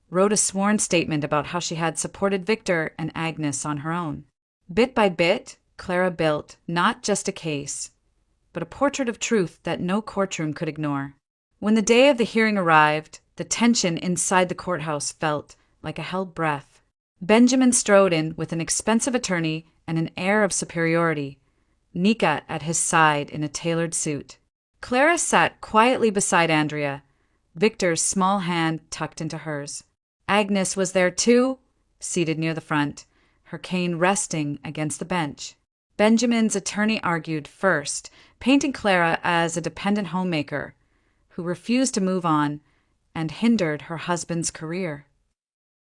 S1: wrote a sworn statement about how she had supported Victor and Agnes on her own. Bit by bit, Clara built not just a case, but a portrait of truth that no courtroom could ignore. When the day of the hearing arrived, the tension inside the courthouse felt like a held breath. Benjamin strode in with an expensive attorney and an air of superiority, Nika at his side in a tailored suit. Clara sat quietly beside Andrea, Victor's small hand tucked into hers. Agnes was there too, seated near the front, her cane resting against the bench. Benjamin's attorney argued first, painting Clara as a dependent homemaker who refused to move on and hindered her husband's career.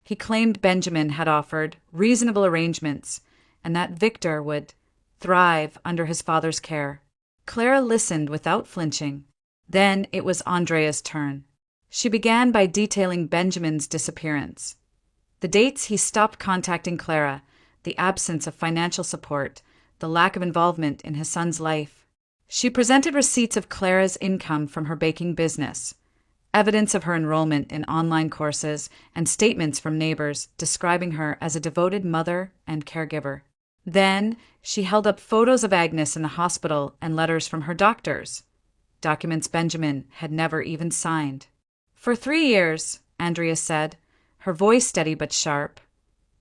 S1: He claimed Benjamin had offered reasonable arrangements and that Victor would thrive under his father's care. Clara listened without flinching. Then it was Andrea's turn. She began by detailing Benjamin's disappearance, the dates he stopped contacting Clara, the absence of financial support, the lack of involvement in his son's life. She presented receipts of Clara's income from her baking business, evidence of her enrollment in online courses, and statements from neighbors describing her as a devoted mother and caregiver. Then she held up photos of Agnes in the hospital and letters from her doctors, documents Benjamin had never even signed. "For 3 years," Andrea said, her voice steady but sharp,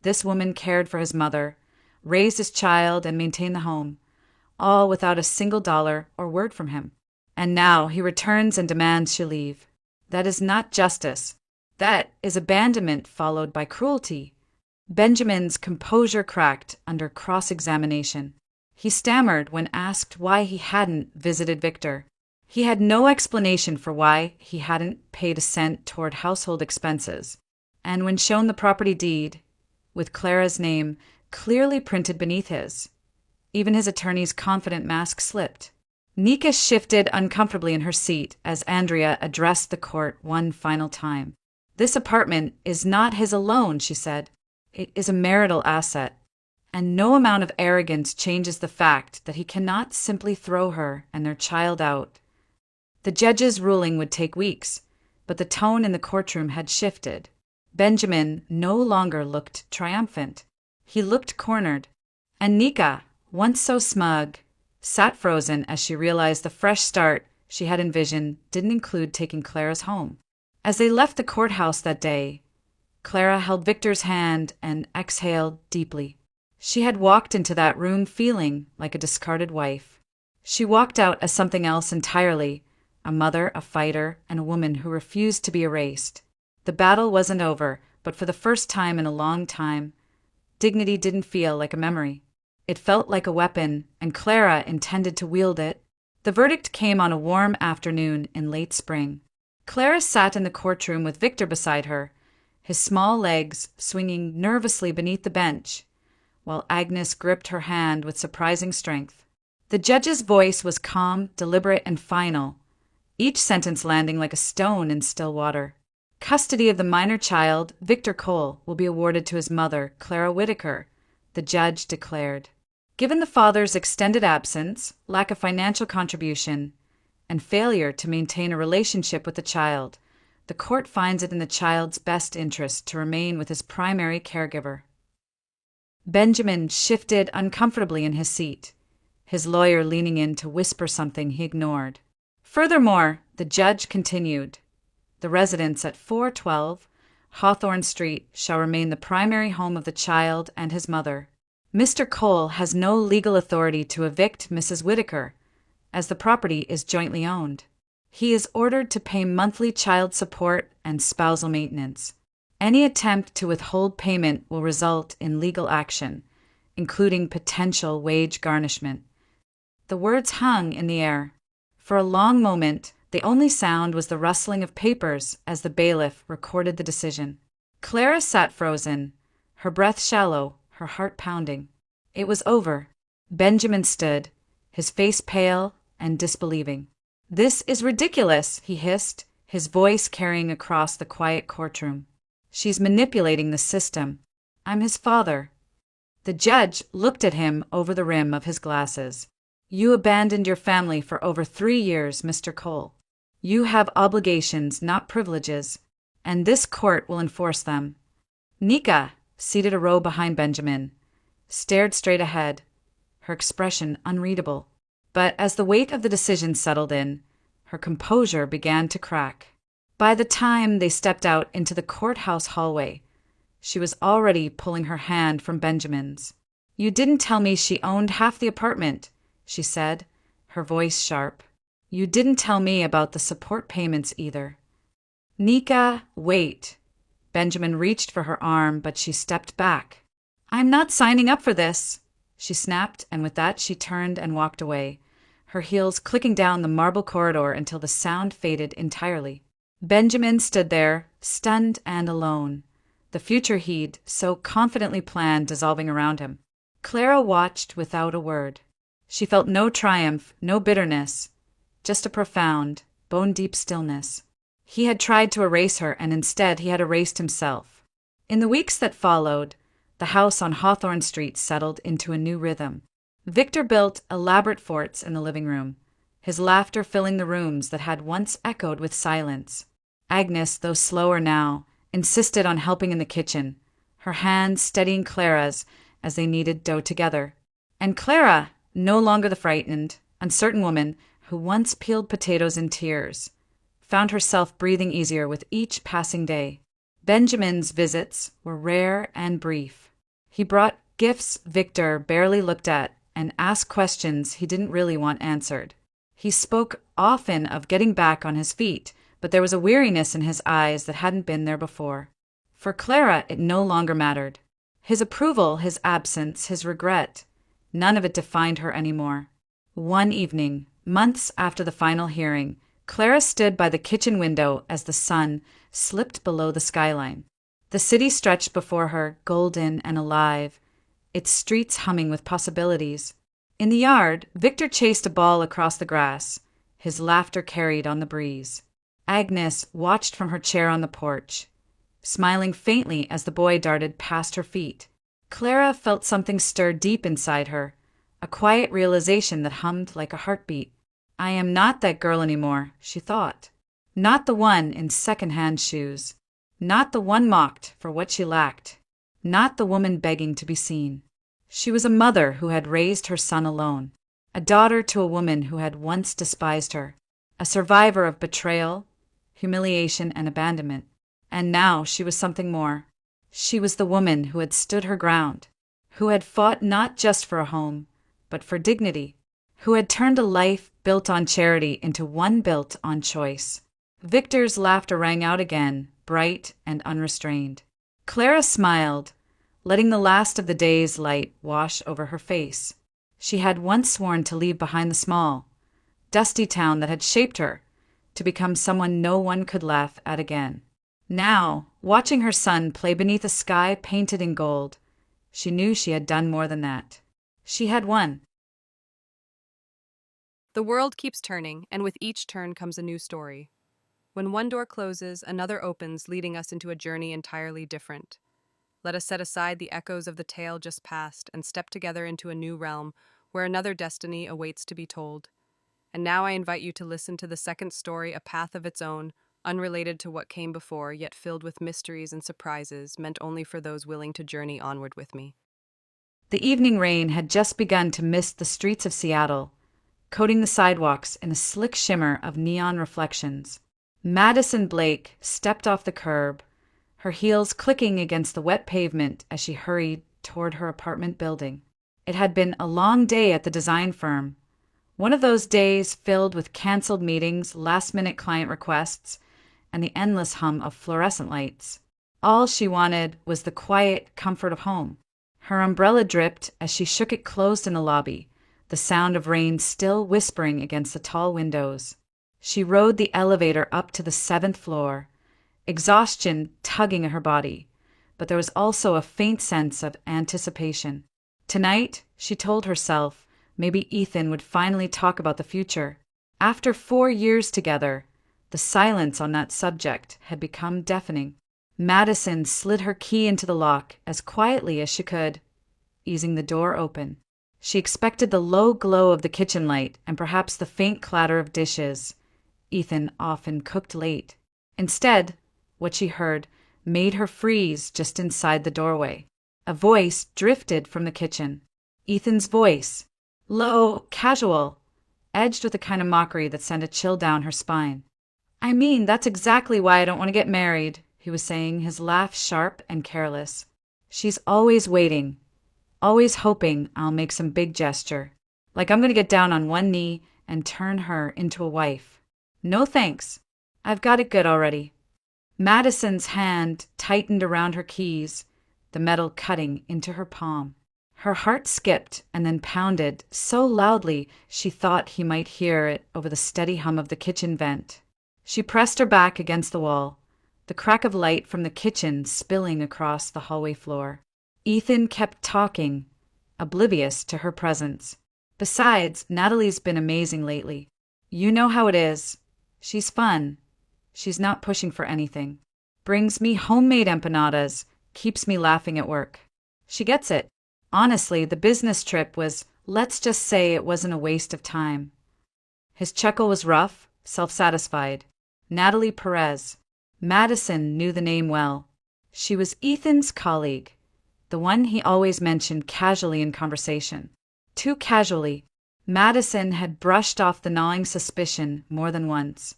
S1: "this woman cared for his mother, raised his child, and maintained the home, all without a single dollar or word from him. And now he returns and demands she leave. That is not justice. That is abandonment followed by cruelty." Benjamin's composure cracked under cross-examination. He stammered when asked why he hadn't visited Victor. He had no explanation for why he hadn't paid a cent toward household expenses. And when shown the property deed, with Clara's name clearly printed beneath his, even his attorney's confident mask slipped. Nika shifted uncomfortably in her seat as Andrea addressed the court one final time. "This apartment is not his alone," she said. "It is a marital asset, and no amount of arrogance changes the fact that he cannot simply throw her and their child out." The judge's ruling would take weeks, but the tone in the courtroom had shifted. Benjamin no longer looked triumphant. He looked cornered. And Nika, once so smug, sat frozen as she realized the fresh start she had envisioned didn't include taking Clara's home. As they left the courthouse that day, Clara held Victor's hand and exhaled deeply. She had walked into that room feeling like a discarded wife. She walked out as something else entirely, a mother, a fighter, and a woman who refused to be erased. The battle wasn't over, but for the first time in a long time, dignity didn't feel like a memory. It felt like a weapon, and Clara intended to wield it. The verdict came on a warm afternoon in late spring. Clara sat in the courtroom with Victor beside her, his small legs swinging nervously beneath the bench, while Agnes gripped her hand with surprising strength. The judge's voice was calm, deliberate, and final, each sentence landing like a stone in still water. Custody of the minor child, Victor Cole, will be awarded to his mother, Clara Whitaker, the judge declared. Given the father's extended absence, lack of financial contribution, and failure to maintain a relationship with the child, the court finds it in the child's best interest to remain with his primary caregiver. Benjamin shifted uncomfortably in his seat, his lawyer leaning in to whisper something he ignored. Furthermore, the judge continued, the residence at 412 Hawthorne Street shall remain the primary home of the child and his mother. Mr. Cole has no legal authority to evict Mrs. Whitaker, as the property is jointly owned. He is ordered to pay monthly child support and spousal maintenance. Any attempt to withhold payment will result in legal action, including potential wage garnishment. The words hung in the air. For a long moment, the only sound was the rustling of papers as the bailiff recorded the decision. Clara sat frozen, her breath shallow, her heart pounding. It was over. Benjamin stood, his face pale and disbelieving. "This is ridiculous," he hissed, his voice carrying across the quiet courtroom. "She's manipulating the system. I'm his father." The judge looked at him over the rim of his glasses. "You abandoned your family for over 3 years, Mr. Cole. You have obligations, not privileges, and this court will enforce them." Nika, seated a row behind Benjamin, stared straight ahead, her expression unreadable. But as the weight of the decision settled in, her composure began to crack. By the time they stepped out into the courthouse hallway, she was already pulling her hand from Benjamin's. "You didn't tell me she owned half the apartment," she said, her voice sharp. "You didn't tell me about the support payments either." "Nika, wait." Benjamin reached for her arm, but she stepped back. "I'm not signing up for this," she snapped, and with that she turned and walked away, her heels clicking down the marble corridor until the sound faded entirely. Benjamin stood there, stunned and alone, the future he'd so confidently planned dissolving around him. Clara watched without a word. She felt no triumph, no bitterness, just a profound, bone-deep stillness. He had tried to erase her, and instead he had erased himself. In the weeks that followed, the house on Hawthorne Street settled into a new rhythm. Victor built elaborate forts in the living room, his laughter filling the rooms that had once echoed with silence. Agnes, though slower now, insisted on helping in the kitchen, her hands steadying Clara's as they kneaded dough together. And Clara, no longer the frightened, uncertain woman who once peeled potatoes in tears, found herself breathing easier with each passing day. Benjamin's visits were rare and brief. He brought gifts Victor barely looked at and asked questions he didn't really want answered. He spoke often of getting back on his feet, but there was a weariness in his eyes that hadn't been there before. For Clara, it no longer mattered. His approval, his absence, his regret, none of it defined her anymore. One evening, months after the final hearing, Clara stood by the kitchen window as the sun slipped below the skyline. The city stretched before her, golden and alive, its streets humming with possibilities. In the yard, Victor chased a ball across the grass, his laughter carried on the breeze. Agnes watched from her chair on the porch, smiling faintly as the boy darted past her feet. Clara felt something stir deep inside her, a quiet realization that hummed like a heartbeat. "I am not that girl anymore," she thought. Not the one in second-hand shoes. Not the one mocked for what she lacked. Not the woman begging to be seen. She was a mother who had raised her son alone, a daughter to a woman who had once despised her, a survivor of betrayal, humiliation, and abandonment. And now she was something more. She was the woman who had stood her ground, who had fought not just for a home, but for dignity, who had turned a life built on charity into one built on choice. Victor's laughter rang out again, bright and unrestrained. Clara smiled, letting the last of the day's light wash over her face. She had once sworn to leave behind the small, dusty town that had shaped her, to become someone no one could laugh at again. Now, watching her son play beneath a sky painted in gold, she knew she had done more than that. She had won.
S2: The world keeps turning, and with each turn comes a new story. When one door closes, another opens, leading us into a journey entirely different. Let us set aside the echoes of the tale just past and step together into a new realm where another destiny awaits to be told. And now I invite you to listen to the second story, a path of its own, unrelated to what came before, yet filled with mysteries and surprises meant only for those willing to journey onward with me.
S1: The evening rain had just begun to mist the streets of Seattle, coating the sidewalks in a slick shimmer of neon reflections. Madison Blake stepped off the curb, her heels clicking against the wet pavement as she hurried toward her apartment building. It had been a long day at the design firm, one of those days filled with canceled meetings, last-minute client requests, and the endless hum of fluorescent lights. All she wanted was the quiet comfort of home. Her umbrella dripped as she shook it closed in the lobby, the sound of rain still whispering against the tall windows. She rode the elevator up to the 7th floor, exhaustion tugging at her body, but there was also a faint sense of anticipation. Tonight, she told herself, maybe Ethan would finally talk about the future. After 4 years together, the silence on that subject had become deafening. Madison slid her key into the lock as quietly as she could, easing the door open. She expected the low glow of the kitchen light and perhaps the faint clatter of dishes. Ethan often cooked late. Instead, what she heard made her freeze just inside the doorway. A voice drifted from the kitchen. Ethan's voice. Low, casual, edged with a kind of mockery that sent a chill down her spine. "I mean, that's exactly why I don't want to get married," he was saying, his laugh sharp and careless. "She's always waiting, always hoping I'll make some big gesture. Like I'm going to get down on one knee and turn her into a wife. No thanks. I've got it good already." Madison's hand tightened around her keys, the metal cutting into her palm. Her heart skipped and then pounded so loudly she thought he might hear it over the steady hum of the kitchen vent. She pressed her back against the wall, the crack of light from the kitchen spilling across the hallway floor. Ethan kept talking, oblivious to her presence. "Besides, Natalie's been amazing lately. You know how it is. She's fun. She's not pushing for anything. Brings me homemade empanadas, keeps me laughing at work. She gets it. Honestly, the business trip was, let's just say it wasn't a waste of time." His chuckle was rough, self-satisfied. Natalie Perez. Madison knew the name well. She was Ethan's colleague, the one he always mentioned casually in conversation. Too casually, Madison had brushed off the gnawing suspicion more than once,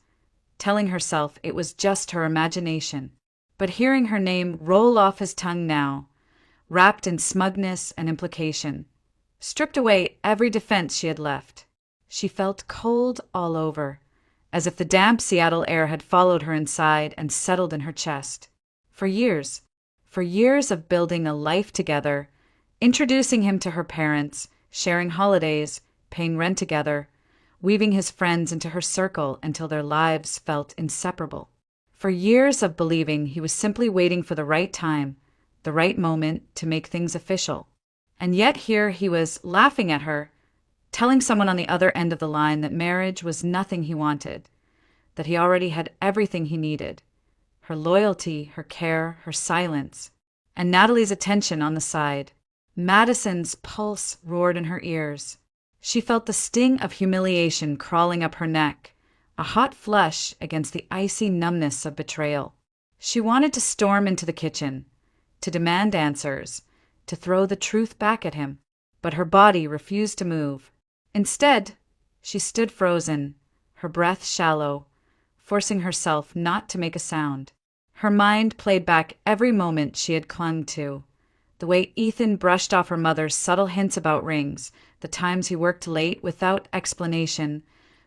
S1: telling herself it was just her imagination. But hearing her name roll off his tongue now, wrapped in smugness and implication, stripped away every defense she had left. She felt cold all over, as if the damp Seattle air had followed her inside and settled in her chest. For years of building a life together, introducing him to her parents, sharing holidays, paying rent together, weaving his friends into her circle until their lives felt inseparable. For years of believing he was simply waiting for the right time, the right moment to make things official. And yet here he was laughing at her, telling someone on the other end of the line that marriage was nothing he wanted, that he already had everything he needed. Her loyalty, her care, her silence, and Natalie's attention on the side. Madison's pulse roared in her ears. She felt the sting of humiliation crawling up her neck, a hot flush against the icy numbness of betrayal. She wanted to storm into the kitchen, to demand answers, to throw the truth back at him, but her body refused to move. Instead, she stood frozen, her breath shallow, forcing herself not to make a sound. Her mind played back every moment she had clung to, the way Ethan brushed off her mother's subtle hints about rings, the times he worked late without explanation,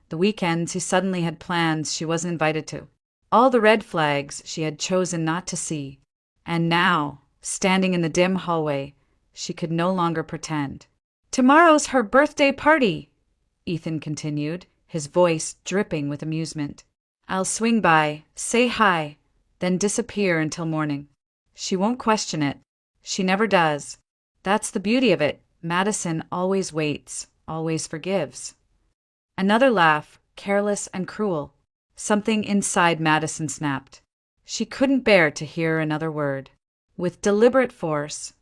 S1: the weekends he suddenly had plans she wasn't invited to, all the red flags she had chosen not to see. And now, standing in the dim hallway, she could no longer pretend. "Tomorrow's her birthday party," Ethan continued, his voice dripping with amusement. "I'll swing by, say hi, then disappear until morning. She won't question it. She never does. That's the beauty of it. Madison always waits, always forgives." Another laugh, careless and cruel. Something inside Madison snapped. She couldn't bear to hear another word. With deliberate force,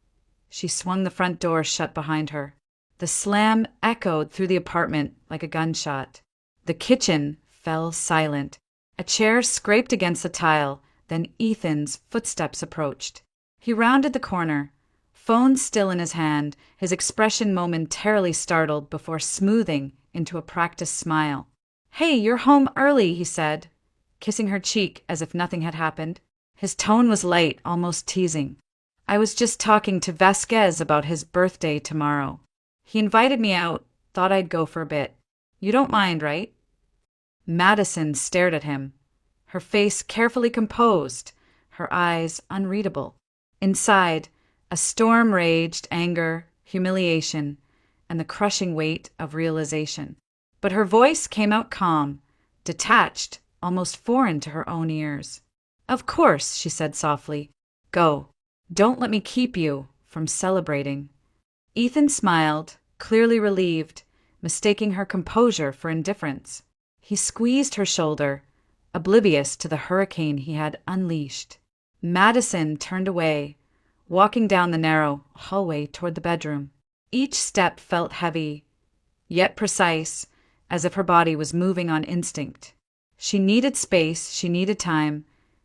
S1: she swung the front door shut behind her. The slam echoed through the apartment like a gunshot. The kitchen fell silent. A chair scraped against the tile, then Ethan's footsteps approached. He rounded the corner, phone still in his hand, his expression momentarily startled before smoothing into a practiced smile. "Hey, you're home early," he said, kissing her cheek as if nothing had happened. His tone was light, almost teasing. "I was just talking to Vasquez about his birthday tomorrow. He invited me out, thought I'd go for a bit. You don't mind, right?" Madison stared at him, her face carefully composed, her eyes unreadable. Inside, a storm raged, anger, humiliation, and the crushing weight of realization. But her voice came out calm, detached, almost foreign to her own ears. "Of course," she said softly. "Go. Don't let me keep you from celebrating." Ethan smiled, clearly relieved, mistaking her composure for indifference. He squeezed her shoulder, oblivious to the hurricane he had unleashed. Madison turned away, walking down the narrow hallway toward the bedroom. Each step felt heavy, yet precise, as if her body was moving on instinct. She needed space, she needed time,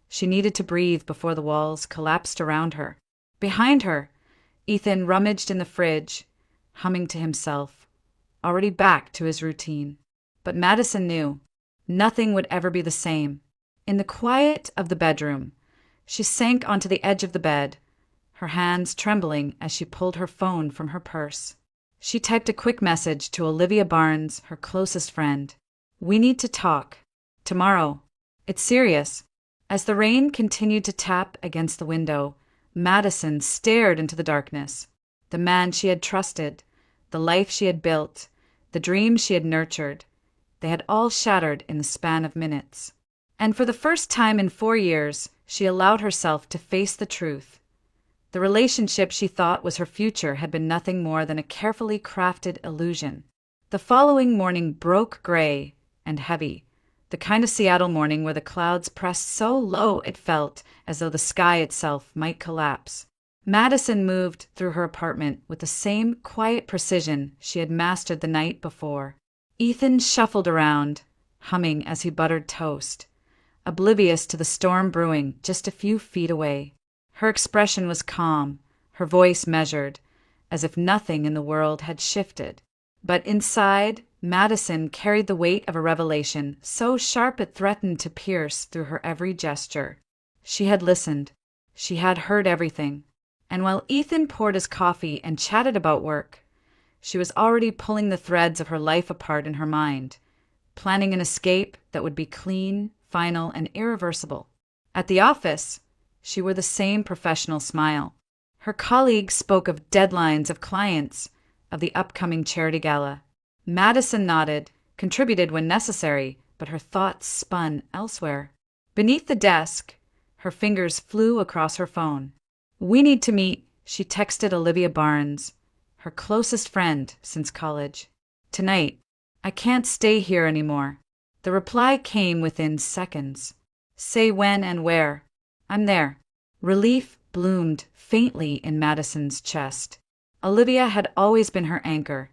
S1: she needed to breathe before the walls collapsed around her. Behind her, Ethan rummaged in the fridge, humming to himself, already back to his routine. But Madison knew nothing would ever be the same. In the quiet of the bedroom, she sank onto the edge of the bed, her hands trembling as she pulled her phone from her purse. She typed a quick message to Olivia Barnes, her closest friend. "We need to talk. Tomorrow. It's serious." As the rain continued to tap against the window, Madison stared into the darkness. The man she had trusted, the life she had built, the dreams she had nurtured, they had all shattered in the span of minutes. And for the first time in 4 years, she allowed herself to face the truth. The relationship she thought was her future had been nothing more than a carefully crafted illusion. The following morning broke gray and heavy, the kind of Seattle morning where the clouds pressed so low it felt as though the sky itself might collapse. Madison moved through her apartment with the same quiet precision she had mastered the night before. Ethan shuffled around, humming as he buttered toast, oblivious to the storm brewing just a few feet away. Her expression was calm, her voice measured, as if nothing in the world had shifted. But inside, Madison carried the weight of a revelation so sharp it threatened to pierce through her every gesture. She had listened. She had heard everything. And while Ethan poured his coffee and chatted about work, she was already pulling the threads of her life apart in her mind, planning an escape that would be clean, final, and irreversible. At the office, she wore the same professional smile. Her colleagues spoke of deadlines, of clients, of the upcoming charity gala. Madison nodded, contributed when necessary, but her thoughts spun elsewhere. Beneath the desk, her fingers flew across her phone. "We need to meet," she texted Olivia Barnes, her closest friend since college. "Tonight. I can't stay here anymore." The reply came within seconds. "Say when and where. I'm there." Relief bloomed faintly in Madison's chest. Olivia had always been her anchor,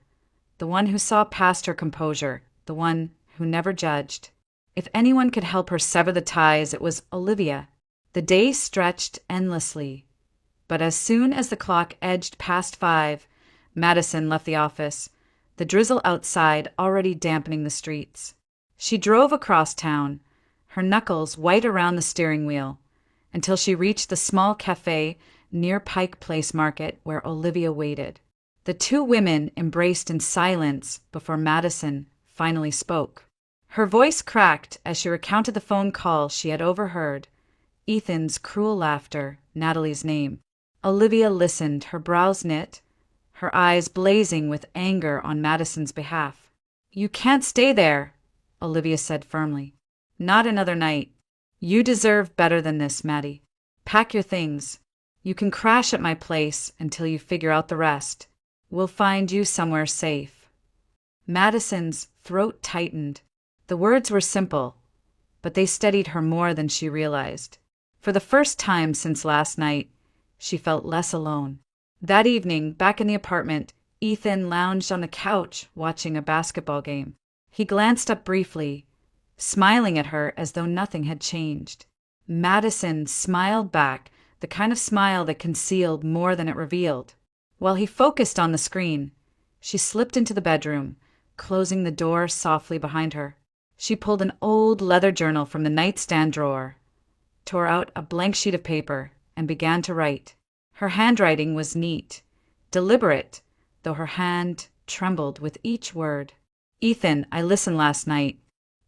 S1: the one who saw past her composure, the one who never judged. If anyone could help her sever the ties, it was Olivia. The day stretched endlessly, but as soon as the clock edged past 5, Madison left the office, the drizzle outside already dampening the streets. She drove across town, her knuckles white around the steering wheel, until she reached the small cafe near Pike Place Market where Olivia waited. The two women embraced in silence before Madison finally spoke. Her voice cracked as she recounted the phone call she had overheard, Ethan's cruel laughter, Natalie's name. Olivia listened, her brows knit, her eyes blazing with anger on Madison's behalf. "You can't stay there," Olivia said firmly. "Not another night. You deserve better than this, Maddie. Pack your things. You can crash at my place until you figure out the rest. We'll find you somewhere safe." Madison's throat tightened. The words were simple, but they steadied her more than she realized. For the first time since last night, she felt less alone. That evening, back in the apartment, Ethan lounged on the couch watching a basketball game. He glanced up briefly, smiling at her as though nothing had changed. Madison smiled back, the kind of smile that concealed more than it revealed. While he focused on the screen, she slipped into the bedroom, closing the door softly behind her. She pulled an old leather journal from the nightstand drawer, tore out a blank sheet of paper, and began to write. Her handwriting was neat, deliberate, though her hand trembled with each word. Ethan, I listened last night.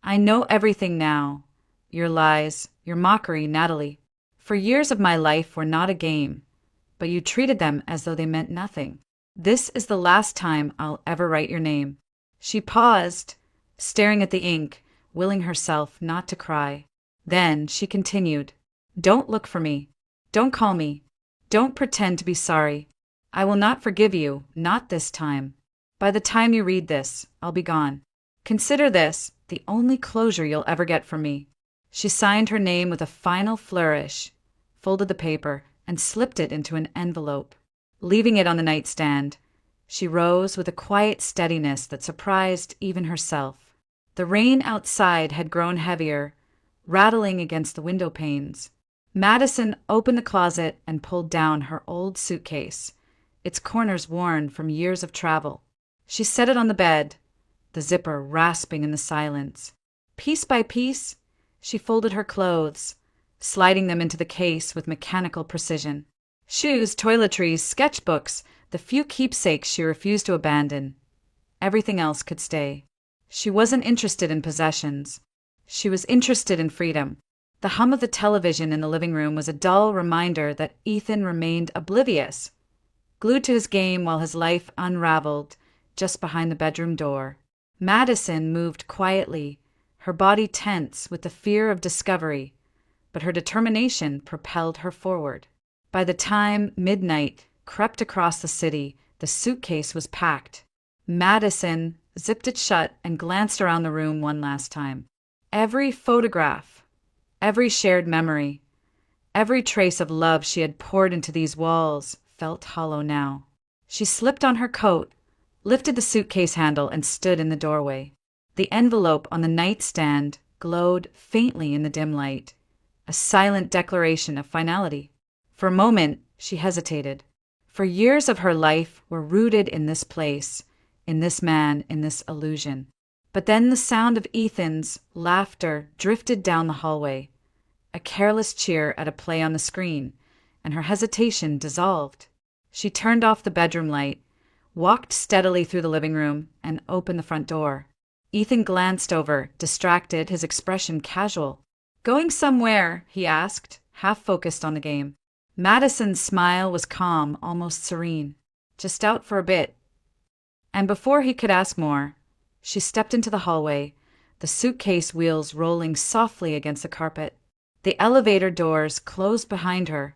S1: I know everything now. Your lies, your mockery, Natalie. For years of my life were not a game, but you treated them as though they meant nothing. This is the last time I'll ever write your name. She paused, staring at the ink, willing herself not to cry. Then she continued, Don't look for me. Don't call me. Don't pretend to be sorry. I will not forgive you, not this time. By the time you read this, I'll be gone. Consider this the only closure you'll ever get from me. She signed her name with a final flourish, folded the paper, and slipped it into an envelope. Leaving it on the nightstand, she rose with a quiet steadiness that surprised even herself. The rain outside had grown heavier, rattling against the window panes. Madison opened the closet and pulled down her old suitcase, its corners worn from years of travel. She set it on the bed, the zipper rasping in the silence. Piece by piece, she folded her clothes, sliding them into the case with mechanical precision. Shoes, toiletries, sketchbooks, the few keepsakes she refused to abandon. Everything else could stay. She wasn't interested in possessions. She was interested in freedom. The hum of the television in the living room was a dull reminder that Ethan remained oblivious, glued to his game while his life unraveled just behind the bedroom door. Madison moved quietly, her body tense with the fear of discovery, but her determination propelled her forward. By the time midnight crept across the city, the suitcase was packed. Madison zipped it shut and glanced around the room one last time. Every photograph, every shared memory, every trace of love she had poured into these walls felt hollow now. She slipped on her coat, lifted the suitcase handle, and stood in the doorway. The envelope on the nightstand glowed faintly in the dim light, a silent declaration of finality. For a moment, she hesitated. For years of her life were rooted in this place, in this man, in this illusion. But then the sound of Ethan's laughter drifted down the hallway, a careless cheer at a play on the screen, and her hesitation dissolved. She turned off the bedroom light, walked steadily through the living room, and opened the front door. Ethan glanced over, distracted, his expression casual. Going somewhere? He asked, half focused on the game. Madison's smile was calm, almost serene. Just out for a bit. And before he could ask more, she stepped into the hallway, the suitcase wheels rolling softly against the carpet. The elevator doors closed behind her,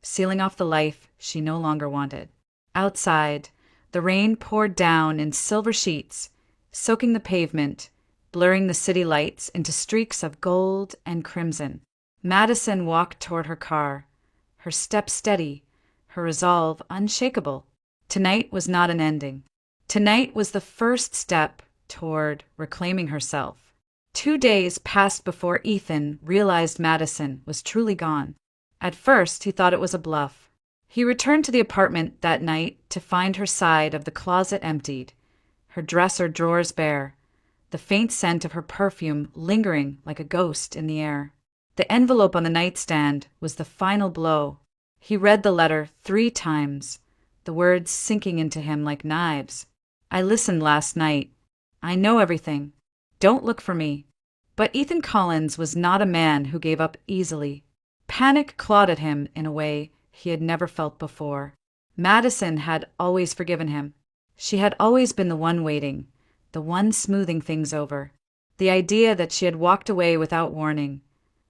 S1: sealing off the life she no longer wanted. Outside, the rain poured down in silver sheets, soaking the pavement, blurring the city lights into streaks of gold and crimson. Madison walked toward her car, her step steady, her resolve unshakable. Tonight was not an ending. Tonight was the first step toward reclaiming herself. 2 days passed before Ethan realized Madison was truly gone. At first, he thought it was a bluff. He returned to the apartment that night to find her side of the closet emptied, her dresser drawers bare, the faint scent of her perfume lingering like a ghost in the air. The envelope on the nightstand was the final blow. He read the letter 3 times, the words sinking into him like knives. I listened last night. I know everything. Don't look for me. But Ethan Collins was not a man who gave up easily. Panic clawed at him in a way he had never felt before. Madison had always forgiven him. She had always been the one waiting, the one smoothing things over. The idea that she had walked away without warning,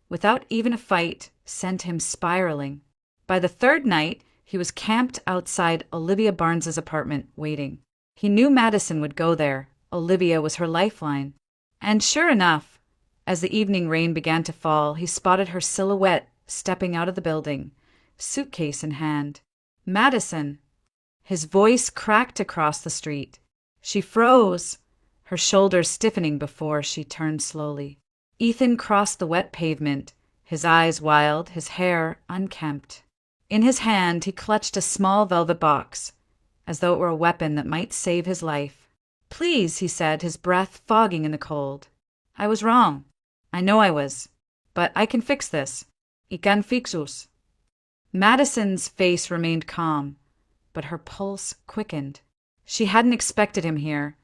S1: without even a fight, sent him spiraling. By the 3rd night, he was camped outside Olivia Barnes's apartment, waiting. He knew Madison would go there. Olivia was her lifeline. And sure enough, As the evening rain began to fall, he spotted her silhouette stepping out of the building, suitcase in hand. "Madison!" His voice cracked across the street. She froze, her shoulders stiffening before she turned slowly. Ethan crossed the wet pavement, his eyes wild, his hair unkempt. In his hand, he clutched a small velvet box, as though it were a weapon that might save his life. "Please," he said, his breath fogging in the cold. "I was wrong. I know I was. But I can fix this. I can fix us." Madison's face remained calm, but her pulse quickened. She hadn't expected him here,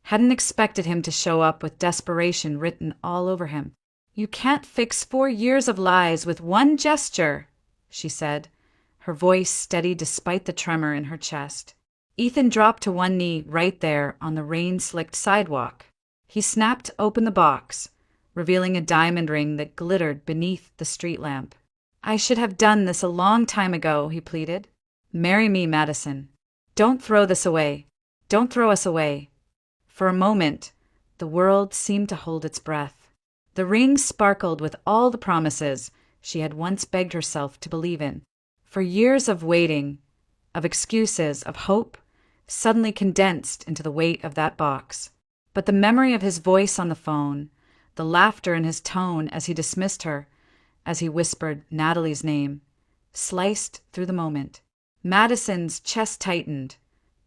S1: hadn't expected him to show up with desperation written all over him. "You can't fix 4 years of lies with one gesture," she said, her voice steady despite the tremor in her chest. Ethan dropped to one knee right there on the rain-slicked sidewalk. He snapped open the box, revealing a diamond ring that glittered beneath the street lamp. "I should have done this a long time ago," he pleaded. "Marry me, Madison. Don't throw this away. Don't throw us away." For a moment, the world seemed to hold its breath. The ring sparkled with all the promises she had once begged herself to believe in. For years of waiting, of excuses, of hope, suddenly condensed into the weight of that box. But the memory of his voice on the phone, the laughter in his tone as he dismissed her, as he whispered Natalie's name, sliced through the moment. Madison's chest tightened,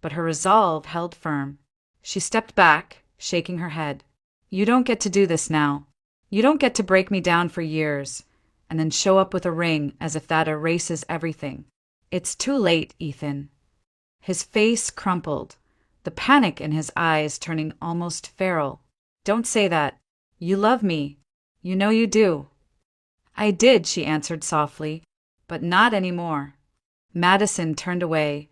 S1: but her resolve held firm. She stepped back, shaking her head. "You don't get to do this now. You don't get to break me down for years, and then show up with a ring as if that erases everything. It's too late, Ethan." His face crumpled, the panic in his eyes turning almost feral. "Don't say that. You love me. You know you do." "I did," she answered softly, "but not anymore." Madison turned away,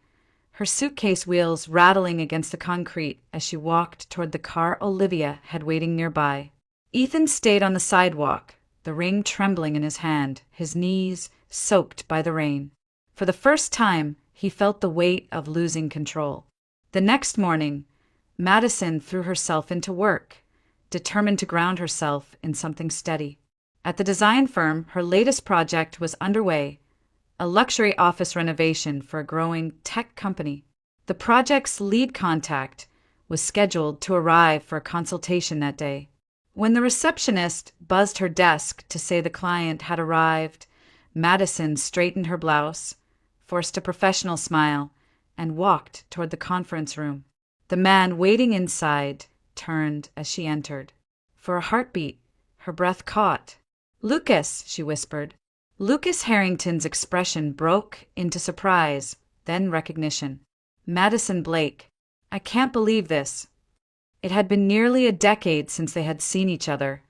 S1: her suitcase wheels rattling against the concrete as she walked toward the car Olivia had waiting nearby. Ethan stayed on the sidewalk, the ring trembling in his hand, his knees soaked by the rain. For the first time, he felt the weight of losing control. The next morning, Madison threw herself into work, determined to ground herself in something steady. At the design firm, her latest project was underway, a luxury office renovation for a growing tech company. The project's lead contact was scheduled to arrive for a consultation that day. When the receptionist buzzed her desk to say the client had arrived, Madison straightened her blouse, forced a professional smile, and walked toward the conference room. The man waiting inside turned as she entered. For a heartbeat, her breath caught. "Lucas," she whispered. Lucas Harrington's expression broke into surprise, then recognition. "Madison Blake. I can't believe this." It had been nearly a decade since they had seen each other,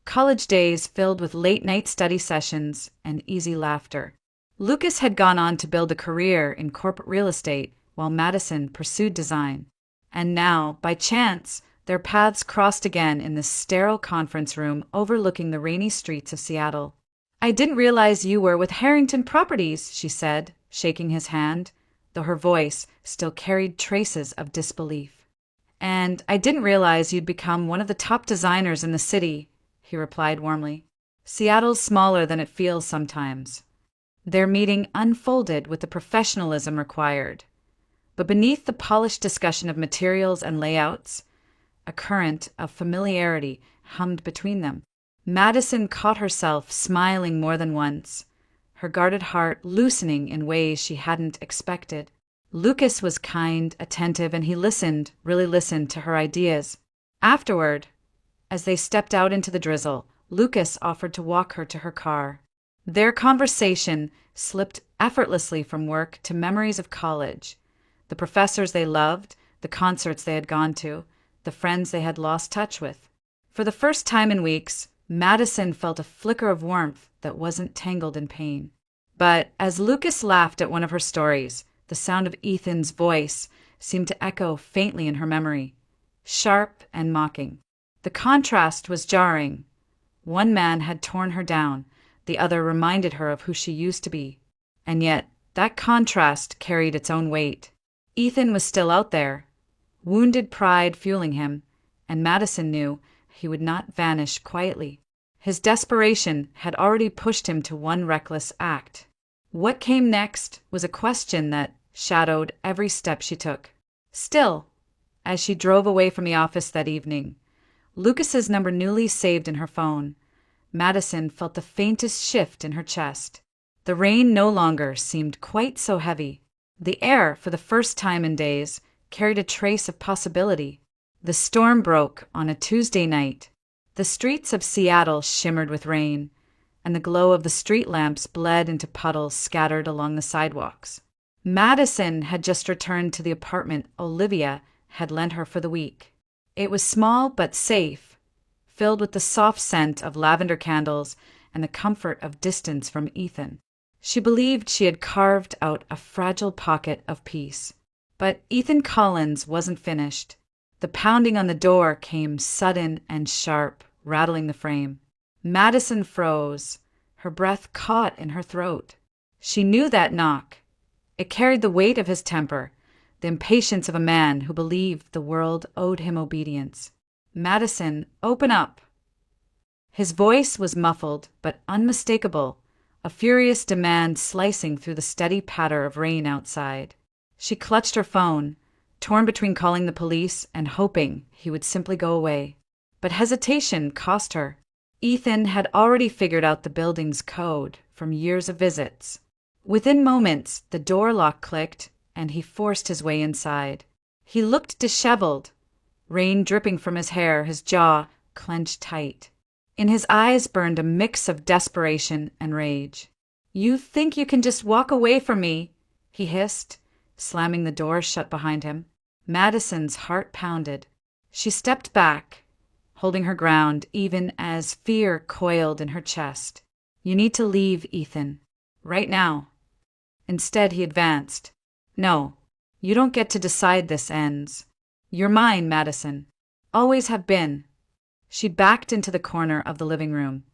S1: college days filled with late-night study sessions and easy laughter. Lucas had gone on to build a career in corporate real estate, while Madison pursued design. And now, by chance, their paths crossed again in the sterile conference room overlooking the rainy streets of Seattle. "I didn't realize you were with Harrington Properties," she said, shaking his hand, though her voice still carried traces of disbelief. "And I didn't realize you'd become one of the top designers in the city," he replied warmly. "Seattle's smaller than it feels sometimes." Their meeting unfolded with the professionalism required. But beneath the polished discussion of materials and layouts, a current of familiarity hummed between them. Madison caught herself smiling more than once, her guarded heart loosening in ways she hadn't expected. Lucas was kind, attentive, and he listened, really listened to her ideas. Afterward, as they stepped out into the drizzle, Lucas offered to walk her to her car. Their conversation slipped effortlessly from work to memories of college, the professors they loved, the concerts they had gone to, the friends they had lost touch with. For the first time in weeks, Madison felt a flicker of warmth that wasn't tangled in pain. But as Lucas laughed at one of her stories, the sound of Ethan's voice seemed to echo faintly in her memory, sharp and mocking. The contrast was jarring. One man had torn her down, the other reminded her of who she used to be. And yet, that contrast carried its own weight. Ethan was still out there, wounded pride fueling him, and Madison knew he would not vanish quietly. His desperation had already pushed him to one reckless act. What came next was a question that shadowed every step she took. Still, as she drove away from the office that evening, Lucas's number newly saved in her phone, Madison felt the faintest shift in her chest. The rain no longer seemed quite so heavy. The air, for the first time in days, carried a trace of possibility. The storm broke on a Tuesday night. The streets of Seattle shimmered with rain, and the glow of the street lamps bled into puddles scattered along the sidewalks. Madison had just returned to the apartment Olivia had lent her for the week. It was small but safe, filled with the soft scent of lavender candles and the comfort of distance from Ethan. She believed she had carved out a fragile pocket of peace. But Ethan Collins wasn't finished. The pounding on the door came sudden and sharp, rattling the frame. Madison froze, her breath caught in her throat. She knew that knock. It carried the weight of his temper, the impatience of a man who believed the world owed him obedience. "Madison, open up." His voice was muffled but unmistakable, a furious demand slicing through the steady patter of rain outside. She clutched her phone, torn between calling the police and hoping he would simply go away. But hesitation cost her. Ethan had already figured out the building's code from years of visits. Within moments, the door lock clicked, and he forced his way inside. He looked disheveled, rain dripping from his hair, his jaw clenched tight. In his eyes burned a mix of desperation and rage. "You think you can just walk away from me?" he hissed, slamming the door shut behind him. Madison's heart pounded. She stepped back, holding her ground even as fear coiled in her chest. "You need to leave, Ethan. Right now." Instead, he advanced. "No, you don't get to decide this ends. You're mine, Madison. Always have been." She backed into the corner of the living room,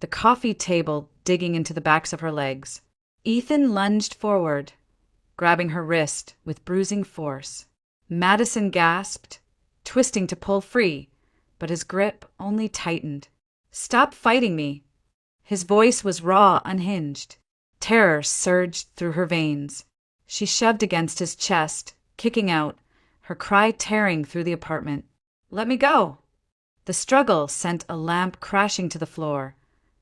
S1: the coffee table digging into the backs of her legs. Ethan lunged forward, grabbing her wrist with bruising force. Madison gasped, twisting to pull free, but his grip only tightened. "Stop fighting me." His voice was raw, unhinged. Terror surged through her veins. She shoved against his chest, kicking out, her cry tearing through the apartment. "Let me go." The struggle sent a lamp crashing to the floor,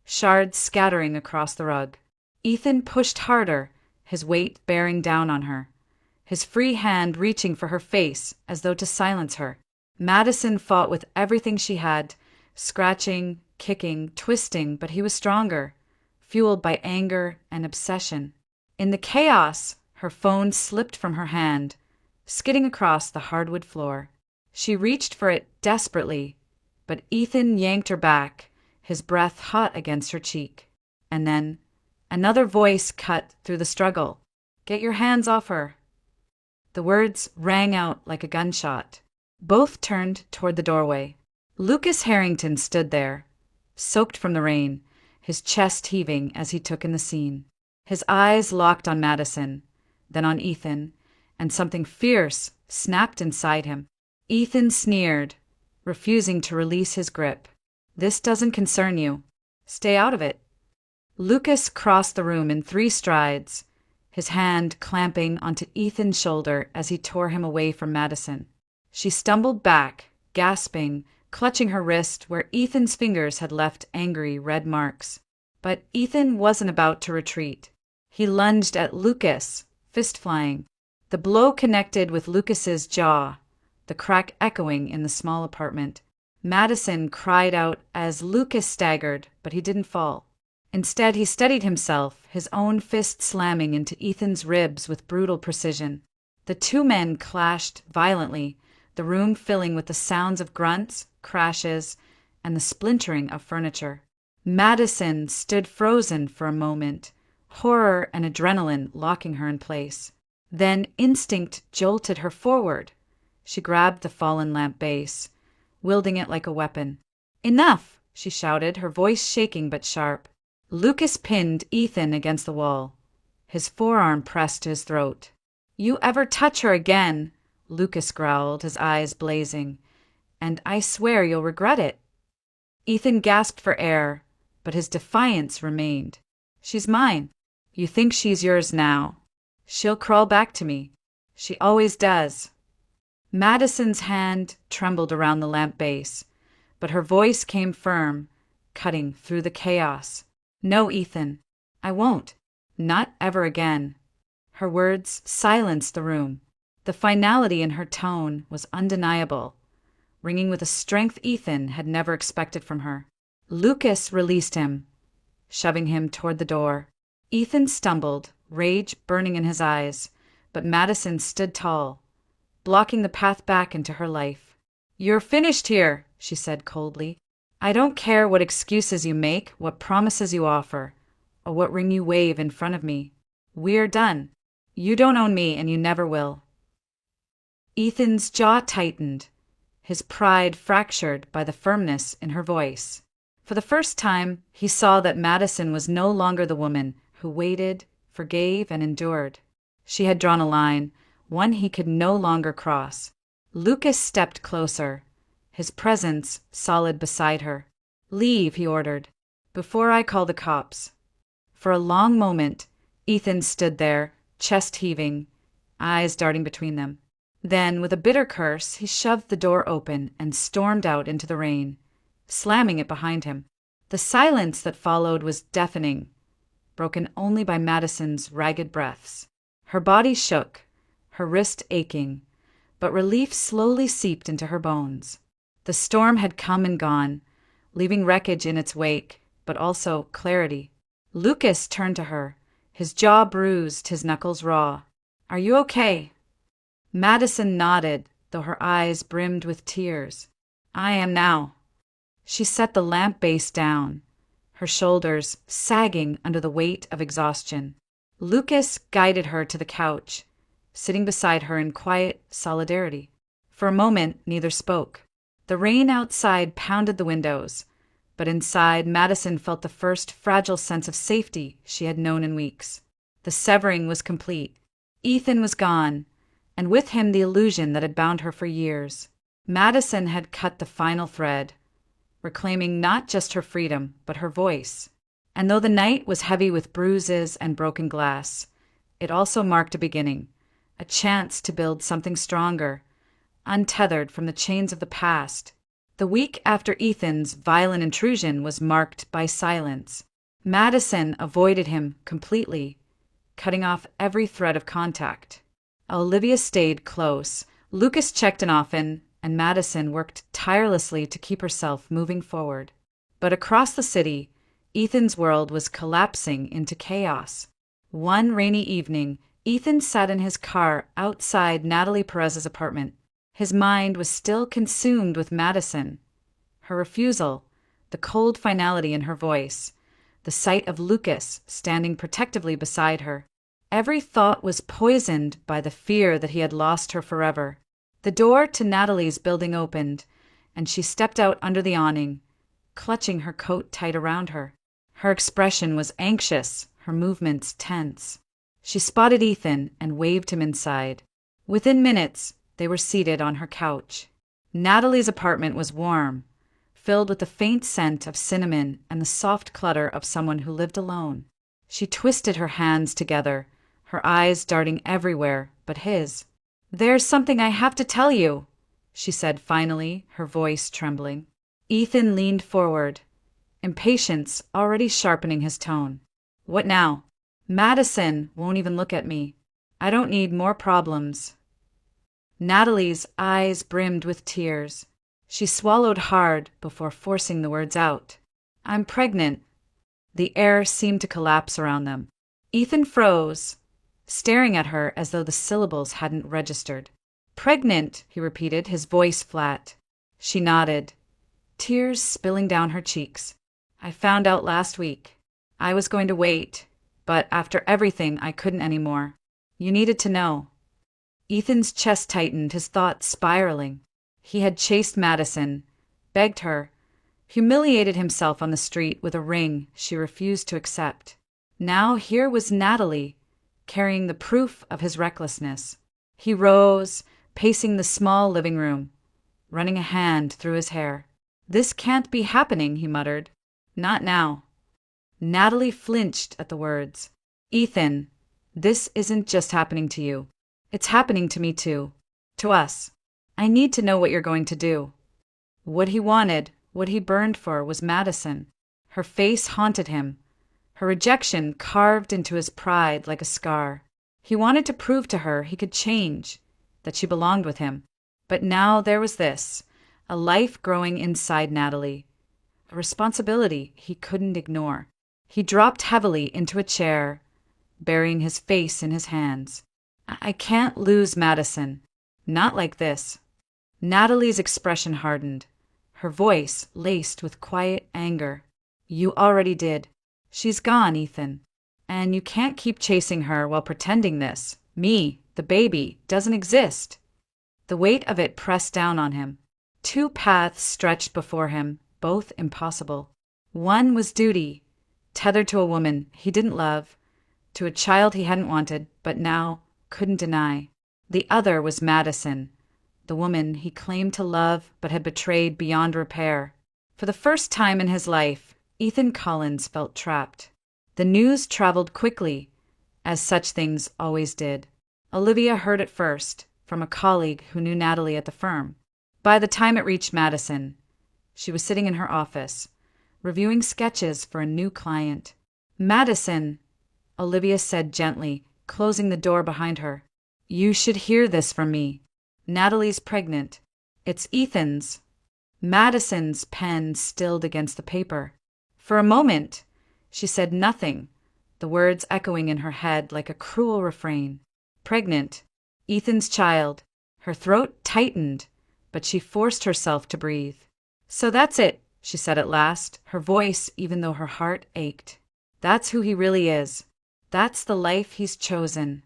S1: shards scattering across the rug. Ethan pushed harder, his weight bearing down on her, his free hand reaching for her face as though to silence her. Madison fought with everything she had, scratching, kicking, twisting, but he was stronger, fueled by anger and obsession. In the chaos, her phone slipped from her hand, skidding across the hardwood floor. She reached for it desperately, but Ethan yanked her back, his breath hot against her cheek. And then another voice cut through the struggle. "Get your hands off her." The words rang out like a gunshot. Both turned toward the doorway. Lucas Harrington stood there, soaked from the rain, his chest heaving as he took in the scene. His eyes locked on Madison, then on Ethan, and something fierce snapped inside him. Ethan sneered, refusing to release his grip. "This doesn't concern you. Stay out of it." Lucas crossed the room in 3 strides, his hand clamping onto Ethan's shoulder as he tore him away from Madison. She stumbled back, gasping, clutching her wrist where Ethan's fingers had left angry red marks. But Ethan wasn't about to retreat. He lunged at Lucas, fist flying. The blow connected with Lucas's jaw, the crack echoing in the small apartment. Madison cried out as Lucas staggered, but he didn't fall. Instead, he steadied himself, his own fist slamming into Ethan's ribs with brutal precision. The 2 men clashed violently, the room filling with the sounds of grunts, crashes, and the splintering of furniture. Madison stood frozen for a moment, horror and adrenaline locking her in place. Then instinct jolted her forward. She grabbed the fallen lamp base, wielding it like a weapon. "Enough!" she shouted, her voice shaking but sharp. Lucas pinned Ethan against the wall, his forearm pressed to his throat. "You ever touch her again," Lucas growled, his eyes blazing, "and I swear you'll regret it." Ethan gasped for air, but his defiance remained. "She's mine. You think she's yours now. She'll crawl back to me. She always does." Madison's hand trembled around the lamp base, but her voice came firm, cutting through the chaos. "No, Ethan, I won't. Not ever again." Her words silenced the room. The finality in her tone was undeniable, ringing with a strength Ethan had never expected from her. Lucas released him, shoving him toward the door. Ethan stumbled, rage burning in his eyes, but Madison stood tall, blocking the path back into her life. "You're finished here," she said coldly. "I don't care what excuses you make, what promises you offer, or what ring you wave in front of me. We're done. You don't own me, and you never will." Ethan's jaw tightened, his pride fractured by the firmness in her voice. For the first time, he saw that Madison was no longer the woman who waited, forgave, and endured. She had drawn a line, one he could no longer cross. Lucas stepped closer, his presence solid beside her. "Leave," he ordered, "before I call the cops." For a long moment, Ethan stood there, chest heaving, eyes darting between them. Then, with a bitter curse, he shoved the door open and stormed out into the rain, slamming it behind him. The silence that followed was deafening, broken only by Madison's ragged breaths. Her body shook, her wrist aching, but relief slowly seeped into her bones. The storm had come and gone, leaving wreckage in its wake, but also clarity. Lucas turned to her, his jaw bruised, his knuckles raw. "Are you okay?" Madison nodded, though her eyes brimmed with tears. "I am now." She set the lamp base down, her shoulders sagging under the weight of exhaustion. Lucas guided her to the couch, sitting beside her in quiet solidarity. For a moment, neither spoke. The rain outside pounded the windows, but inside, Madison felt the first fragile sense of safety she had known in weeks. The severing was complete. Ethan was gone, and with him the illusion that had bound her for years. Madison had cut the final thread, reclaiming not just her freedom, but her voice. And though the night was heavy with bruises and broken glass, it also marked a beginning, a chance to build something stronger, untethered from the chains of the past. The week after Ethan's violent intrusion was marked by silence. Madison avoided him completely, cutting off every thread of contact. Olivia stayed close, Lucas checked in often, and Madison worked tirelessly to keep herself moving forward. But across the city, Ethan's world was collapsing into chaos. One rainy evening, Ethan sat in his car outside Natalie Perez's apartment. His mind was still consumed with Madison. Her refusal, the cold finality in her voice, the sight of Lucas standing protectively beside her. Every thought was poisoned by the fear that he had lost her forever. The door to Natalie's building opened, and she stepped out under the awning, clutching her coat tight around her. Her expression was anxious, her movements tense. She spotted Ethan and waved him inside. Within minutes, they were seated on her couch. Natalie's apartment was warm, filled with the faint scent of cinnamon and the soft clutter of someone who lived alone. She twisted her hands together, her eyes darting everywhere but his. "There's something I have to tell you," she said finally, her voice trembling. Ethan leaned forward, impatience already sharpening his tone. "What now?" "Madison won't even look at me. I don't need more problems." Natalie's eyes brimmed with tears. She swallowed hard before forcing the words out. "I'm pregnant." The air seemed to collapse around them. Ethan froze, staring at her as though the syllables hadn't registered. "Pregnant," he repeated, his voice flat. She nodded, tears spilling down her cheeks. "I found out last week. I was going to wait, but after everything, I couldn't anymore. You needed to know." Ethan's chest tightened, his thoughts spiraling. He had chased Madison, begged her, humiliated himself on the street with a ring she refused to accept. Now here was Natalie, carrying the proof of his recklessness. He rose, pacing the small living room, running a hand through his hair. "This can't be happening," he muttered. "Not now." Natalie flinched at the words. Ethan, this isn't just happening to you. It's happening to me too. To us. I need to know what you're going to do. What he wanted, what he burned for, was Madison. Her face haunted him. Her rejection carved into his pride like a scar. He wanted to prove to her he could change, that she belonged with him. But now there was this, a life growing inside Natalie, a responsibility he couldn't ignore. He dropped heavily into a chair, burying his face in his hands. I can't lose Madison. Not like this. Natalie's expression hardened, her voice laced with quiet anger. You already did. She's gone, Ethan. And you can't keep chasing her while pretending this, me, the baby, doesn't exist. The weight of it pressed down on him. Two paths stretched before him, both impossible. One was duty, tethered to a woman he didn't love, to a child he hadn't wanted, but now couldn't deny. The other was Madison, the woman he claimed to love but had betrayed beyond repair. For the first time in his life, Ethan Collins felt trapped. The news traveled quickly, as such things always did. Olivia heard it first, from a colleague who knew Natalie at the firm. By the time it reached Madison, she was sitting in her office, reviewing sketches for a new client. Madison, Olivia said gently, closing the door behind her. You should hear this from me. Natalie's pregnant. It's Ethan's. Madison's pen stilled against the paper. For a moment, she said nothing, the words echoing in her head like a cruel refrain. Pregnant. Ethan's child. Her throat tightened, but she forced herself to breathe. So that's it, she said at last, her voice even though her heart ached. That's who he really is. That's the life he's chosen.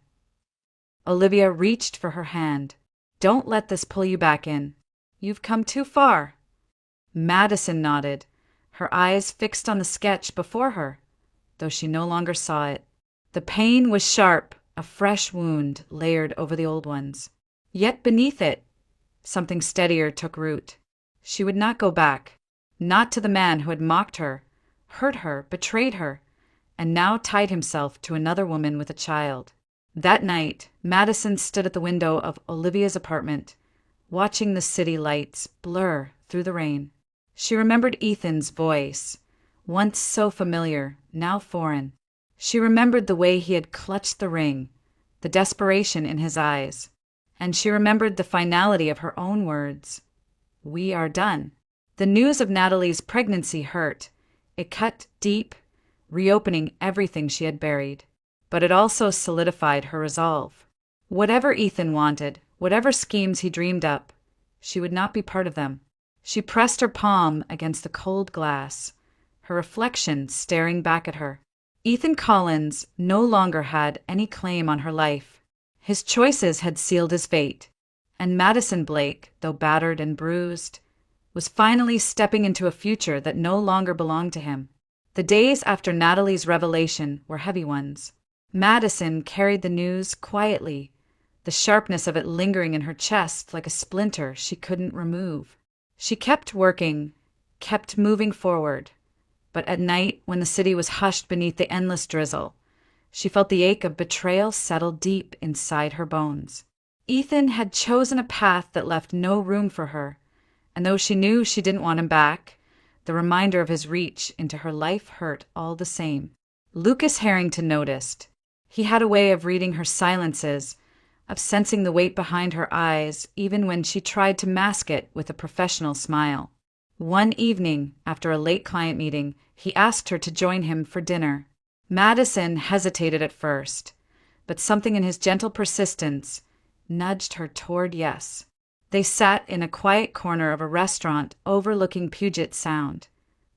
S1: Olivia reached for her hand. Don't let this pull you back in. You've come too far. Madison nodded, her eyes fixed on the sketch before her, though she no longer saw it. The pain was sharp, a fresh wound layered over the old ones. Yet beneath it, something steadier took root. She would not go back, not to the man who had mocked her, hurt her, betrayed her, and now tied himself to another woman with a child. That night, Madison stood at the window of Olivia's apartment, watching the city lights blur through the rain. She remembered Ethan's voice, once so familiar, now foreign. She remembered the way he had clutched the ring, the desperation in his eyes, and she remembered the finality of her own words. We are done. The news of Natalie's pregnancy hurt. It cut deep, reopening everything she had buried. But it also solidified her resolve. Whatever Ethan wanted, whatever schemes he dreamed up, she would not be part of them. She pressed her palm against the cold glass, her reflection staring back at her. Ethan Collins no longer had any claim on her life. His choices had sealed his fate, and Madison Blake, though battered and bruised, was finally stepping into a future that no longer belonged to him. The days after Natalie's revelation were heavy ones. Madison carried the news quietly, the sharpness of it lingering in her chest like a splinter she couldn't remove. She kept working, kept moving forward, but at night, when the city was hushed beneath the endless drizzle, she felt the ache of betrayal settle deep inside her bones. Ethan had chosen a path that left no room for her, and though she knew she didn't want him back, the reminder of his reach into her life hurt all the same. Lucas Harrington noticed. He had a way of reading her silences, of sensing the weight behind her eyes, even when she tried to mask it with a professional smile. One evening, after a late client meeting, he asked her to join him for dinner. Madison hesitated at first, but something in his gentle persistence nudged her toward yes. They sat in a quiet corner of a restaurant overlooking Puget Sound,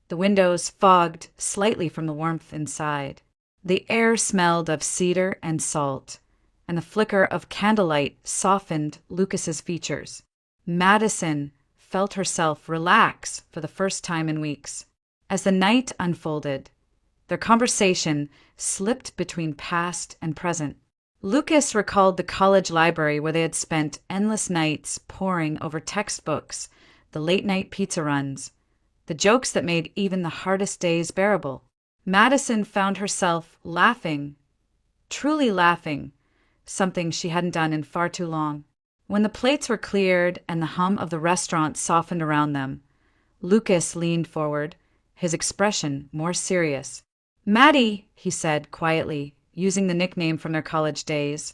S1: the windows fogged slightly from the warmth inside. The air smelled of cedar and salt, and the flicker of candlelight softened Lucas's features. Madison felt herself relax for the first time in weeks. As the night unfolded, their conversation slipped between past and present. Lucas recalled the college library where they had spent endless nights poring over textbooks, the late-night pizza runs, the jokes that made even the hardest days bearable. Madison found herself laughing, truly laughing, something she hadn't done in far too long. When the plates were cleared and the hum of the restaurant softened around them, Lucas leaned forward, his expression more serious. "Maddie," he said quietly, using the nickname from their college days,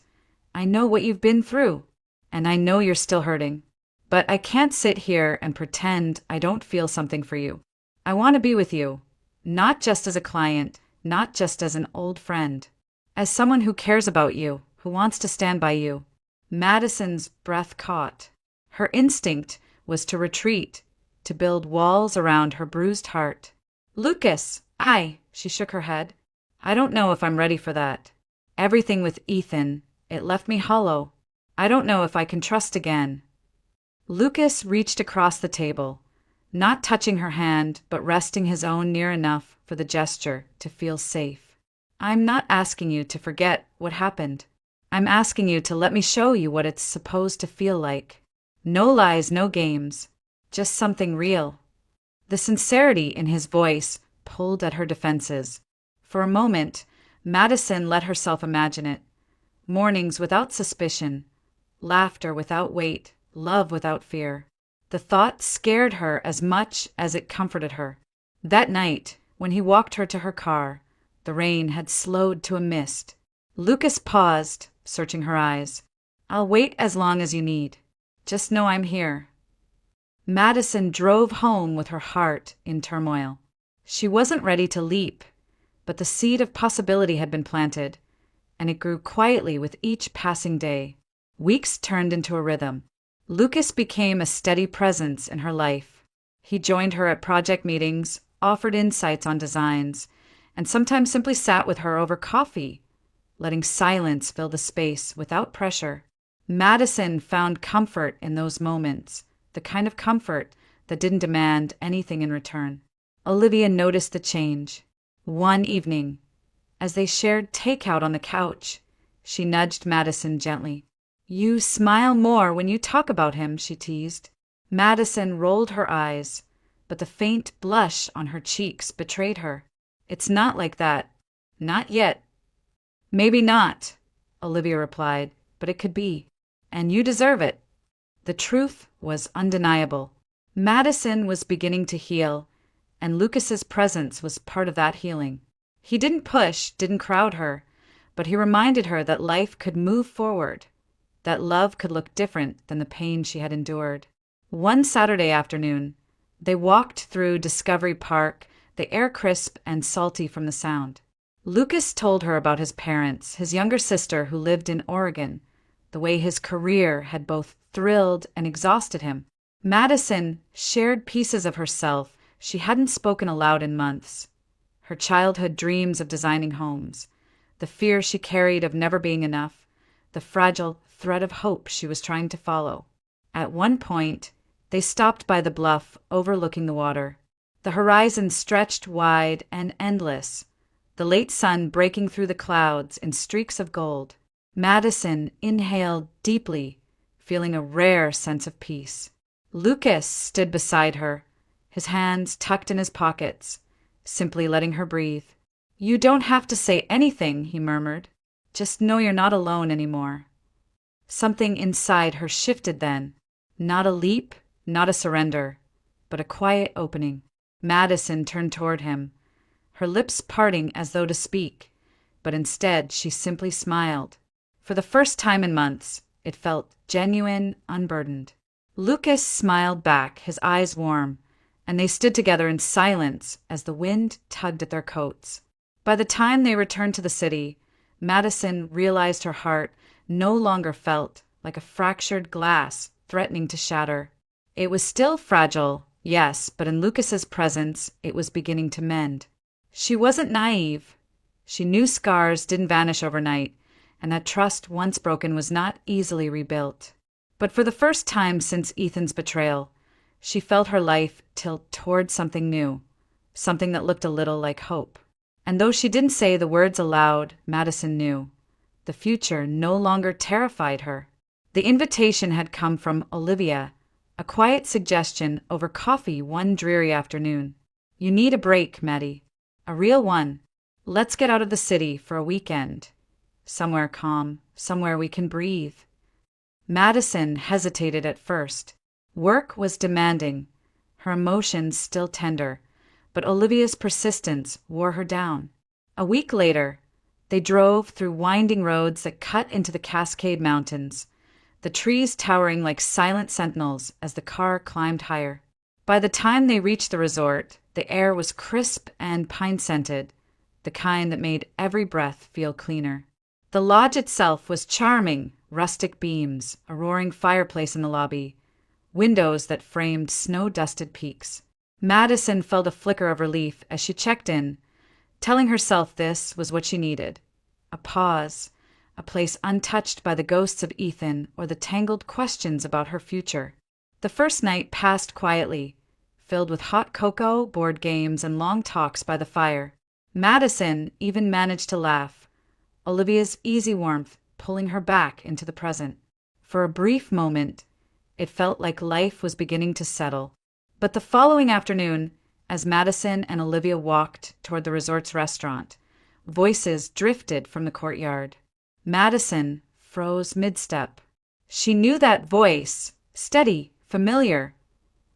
S1: "I know what you've been through, and I know you're still hurting. But I can't sit here and pretend I don't feel something for you. I want to be with you, not just as a client, not just as an old friend, as someone who cares about you, who wants to stand by you." Madison's breath caught. Her instinct was to retreat, to build walls around her bruised heart. "Lucas, she shook her head. "I don't know if I'm ready for that. Everything with Ethan, it left me hollow. I don't know if I can trust again." Lucas reached across the table, not touching her hand, but resting his own near enough for the gesture to feel safe. "I'm not asking you to forget what happened. I'm asking you to let me show you what it's supposed to feel like. No lies, no games, just something real." The sincerity in his voice pulled at her defenses. For a moment, Madison let herself imagine it. Mornings without suspicion, laughter without weight, love without fear. The thought scared her as much as it comforted her. That night, when he walked her to her car, the rain had slowed to a mist. Lucas paused, searching her eyes. "I'll wait as long as you need. Just know I'm here." Madison drove home with her heart in turmoil. She wasn't ready to leap, but the seed of possibility had been planted, and it grew quietly with each passing day. Weeks turned into a rhythm. Lucas became a steady presence in her life. He joined her at project meetings, offered insights on designs, and sometimes simply sat with her over coffee, letting silence fill the space without pressure. Madison found comfort in those moments, the kind of comfort that didn't demand anything in return. Olivia noticed the change. One evening, as they shared takeout on the couch, she nudged Madison gently. "You smile more when you talk about him," she teased. Madison rolled her eyes, but the faint blush on her cheeks betrayed her. "It's not like that. Not yet." "Maybe not," Olivia replied, "but it could be. And you deserve it." The truth was undeniable. Madison was beginning to heal, and Lucas's presence was part of that healing. He didn't push, didn't crowd her, but he reminded her that life could move forward, that love could look different than the pain she had endured. One Saturday afternoon, they walked through Discovery Park, the air crisp and salty from the sound. Lucas told her about his parents, his younger sister who lived in Oregon, the way his career had both thrilled and exhausted him. Madison shared pieces of herself she hadn't spoken aloud in months. Her childhood dreams of designing homes, the fear she carried of never being enough, the fragile thread of hope she was trying to follow. At one point, they stopped by the bluff overlooking the water. The horizon stretched wide and endless, the late sun breaking through the clouds in streaks of gold. Madison inhaled deeply, feeling a rare sense of peace. Lucas stood beside her, his hands tucked in his pockets, simply letting her breathe. "You don't have to say anything," he murmured. "Just know you're not alone anymore." Something inside her shifted then. Not a leap, not a surrender, but a quiet opening. Madison turned toward him, her lips parting as though to speak, but instead she simply smiled. For the first time in months, it felt genuine, unburdened. Lucas smiled back, his eyes warm, and they stood together in silence as the wind tugged at their coats. By the time they returned to the city, Madison realized her heart no longer felt like a fractured glass threatening to shatter. It was still fragile, yes, but in Lucas's presence, it was beginning to mend. She wasn't naive. She knew scars didn't vanish overnight, and that trust once broken was not easily rebuilt. But for the first time since Ethan's betrayal, she felt her life tilt toward something new, something that looked a little like hope. And though she didn't say the words aloud, Madison knew. The future no longer terrified her. The invitation had come from Olivia, a quiet suggestion over coffee one dreary afternoon. "You need a break, Maddie. A real one. Let's get out of the city for a weekend. Somewhere calm, somewhere we can breathe. Madison hesitated at first. Work was demanding, her emotions still tender, but Olivia's persistence wore her down. A week later, they drove through winding roads that cut into the Cascade Mountains, the trees towering like silent sentinels as the car climbed higher. By the time they reached the resort, the air was crisp and pine-scented, the kind that made every breath feel cleaner. The lodge itself was charming, rustic beams, a roaring fireplace in the lobby, windows that framed snow-dusted peaks. Madison felt a flicker of relief as she checked in, telling herself this was what she needed. A pause, a place untouched by the ghosts of Ethan or the tangled questions about her future. The first night passed quietly, filled with hot cocoa, board games, and long talks by the fire. Madison even managed to laugh, Olivia's easy warmth pulling her back into the present. For a brief moment, it felt like life was beginning to settle. But the following afternoon, as Madison and Olivia walked toward the resort's restaurant, voices drifted from the courtyard. Madison froze mid-step. She knew that voice, steady, familiar,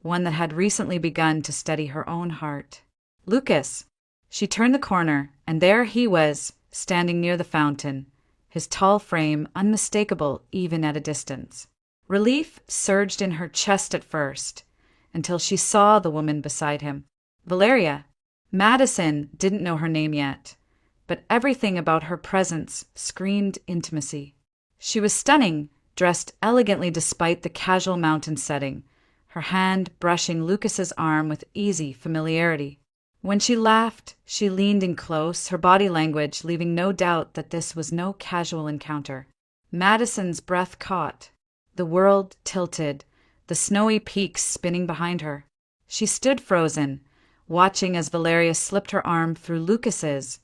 S1: one that had recently begun to steady her own heart. Lucas. She turned the corner, and there he was, standing near the fountain, his tall frame unmistakable even at a distance. Relief surged in her chest at first, until she saw the woman beside him. Valeria. Madison didn't know her name yet, but everything about her presence screamed intimacy. She was stunning, dressed elegantly despite the casual mountain setting, her hand brushing Lucas's arm with easy familiarity. When she laughed, she leaned in close, her body language leaving no doubt that this was no casual encounter. Madison's breath caught. The world tilted, the snowy peaks spinning behind her. She stood frozen, watching as Valeria slipped her arm through Lucas's,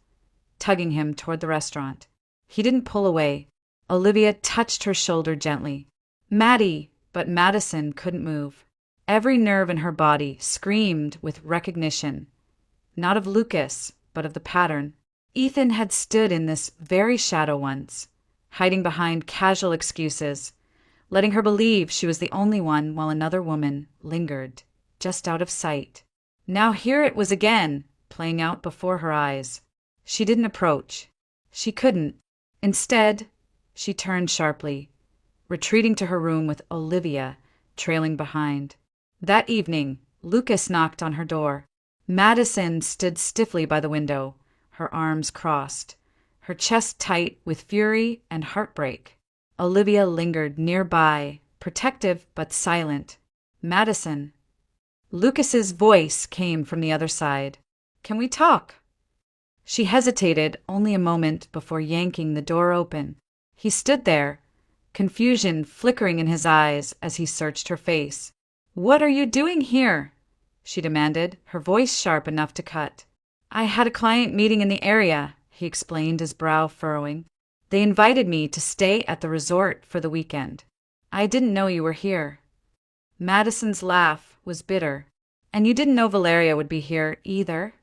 S1: tugging him toward the restaurant. He didn't pull away. Olivia touched her shoulder gently. Maddie, but Madison couldn't move. Every nerve in her body screamed with recognition. Not of Lucas, but of the pattern. Ethan had stood in this very shadow once, hiding behind casual excuses, letting her believe she was the only one while another woman lingered, just out of sight. Now here it was again, playing out before her eyes. She didn't approach. She couldn't. Instead, she turned sharply, retreating to her room with Olivia trailing behind. That evening, Lucas knocked on her door. Madison stood stiffly by the window, her arms crossed, her chest tight with fury and heartbreak. Olivia lingered nearby, protective but silent. Madison. Lucas's voice came from the other side. Can we talk? She hesitated only a moment before yanking the door open. He stood there, confusion flickering in his eyes as he searched her face. What are you doing here? She demanded, her voice sharp enough to cut. I had a client meeting in the area, he explained, his brow furrowing. They invited me to stay at the resort for the weekend. I didn't know you were here. Madison's laugh was bitter. And you didn't know Valeria would be here either?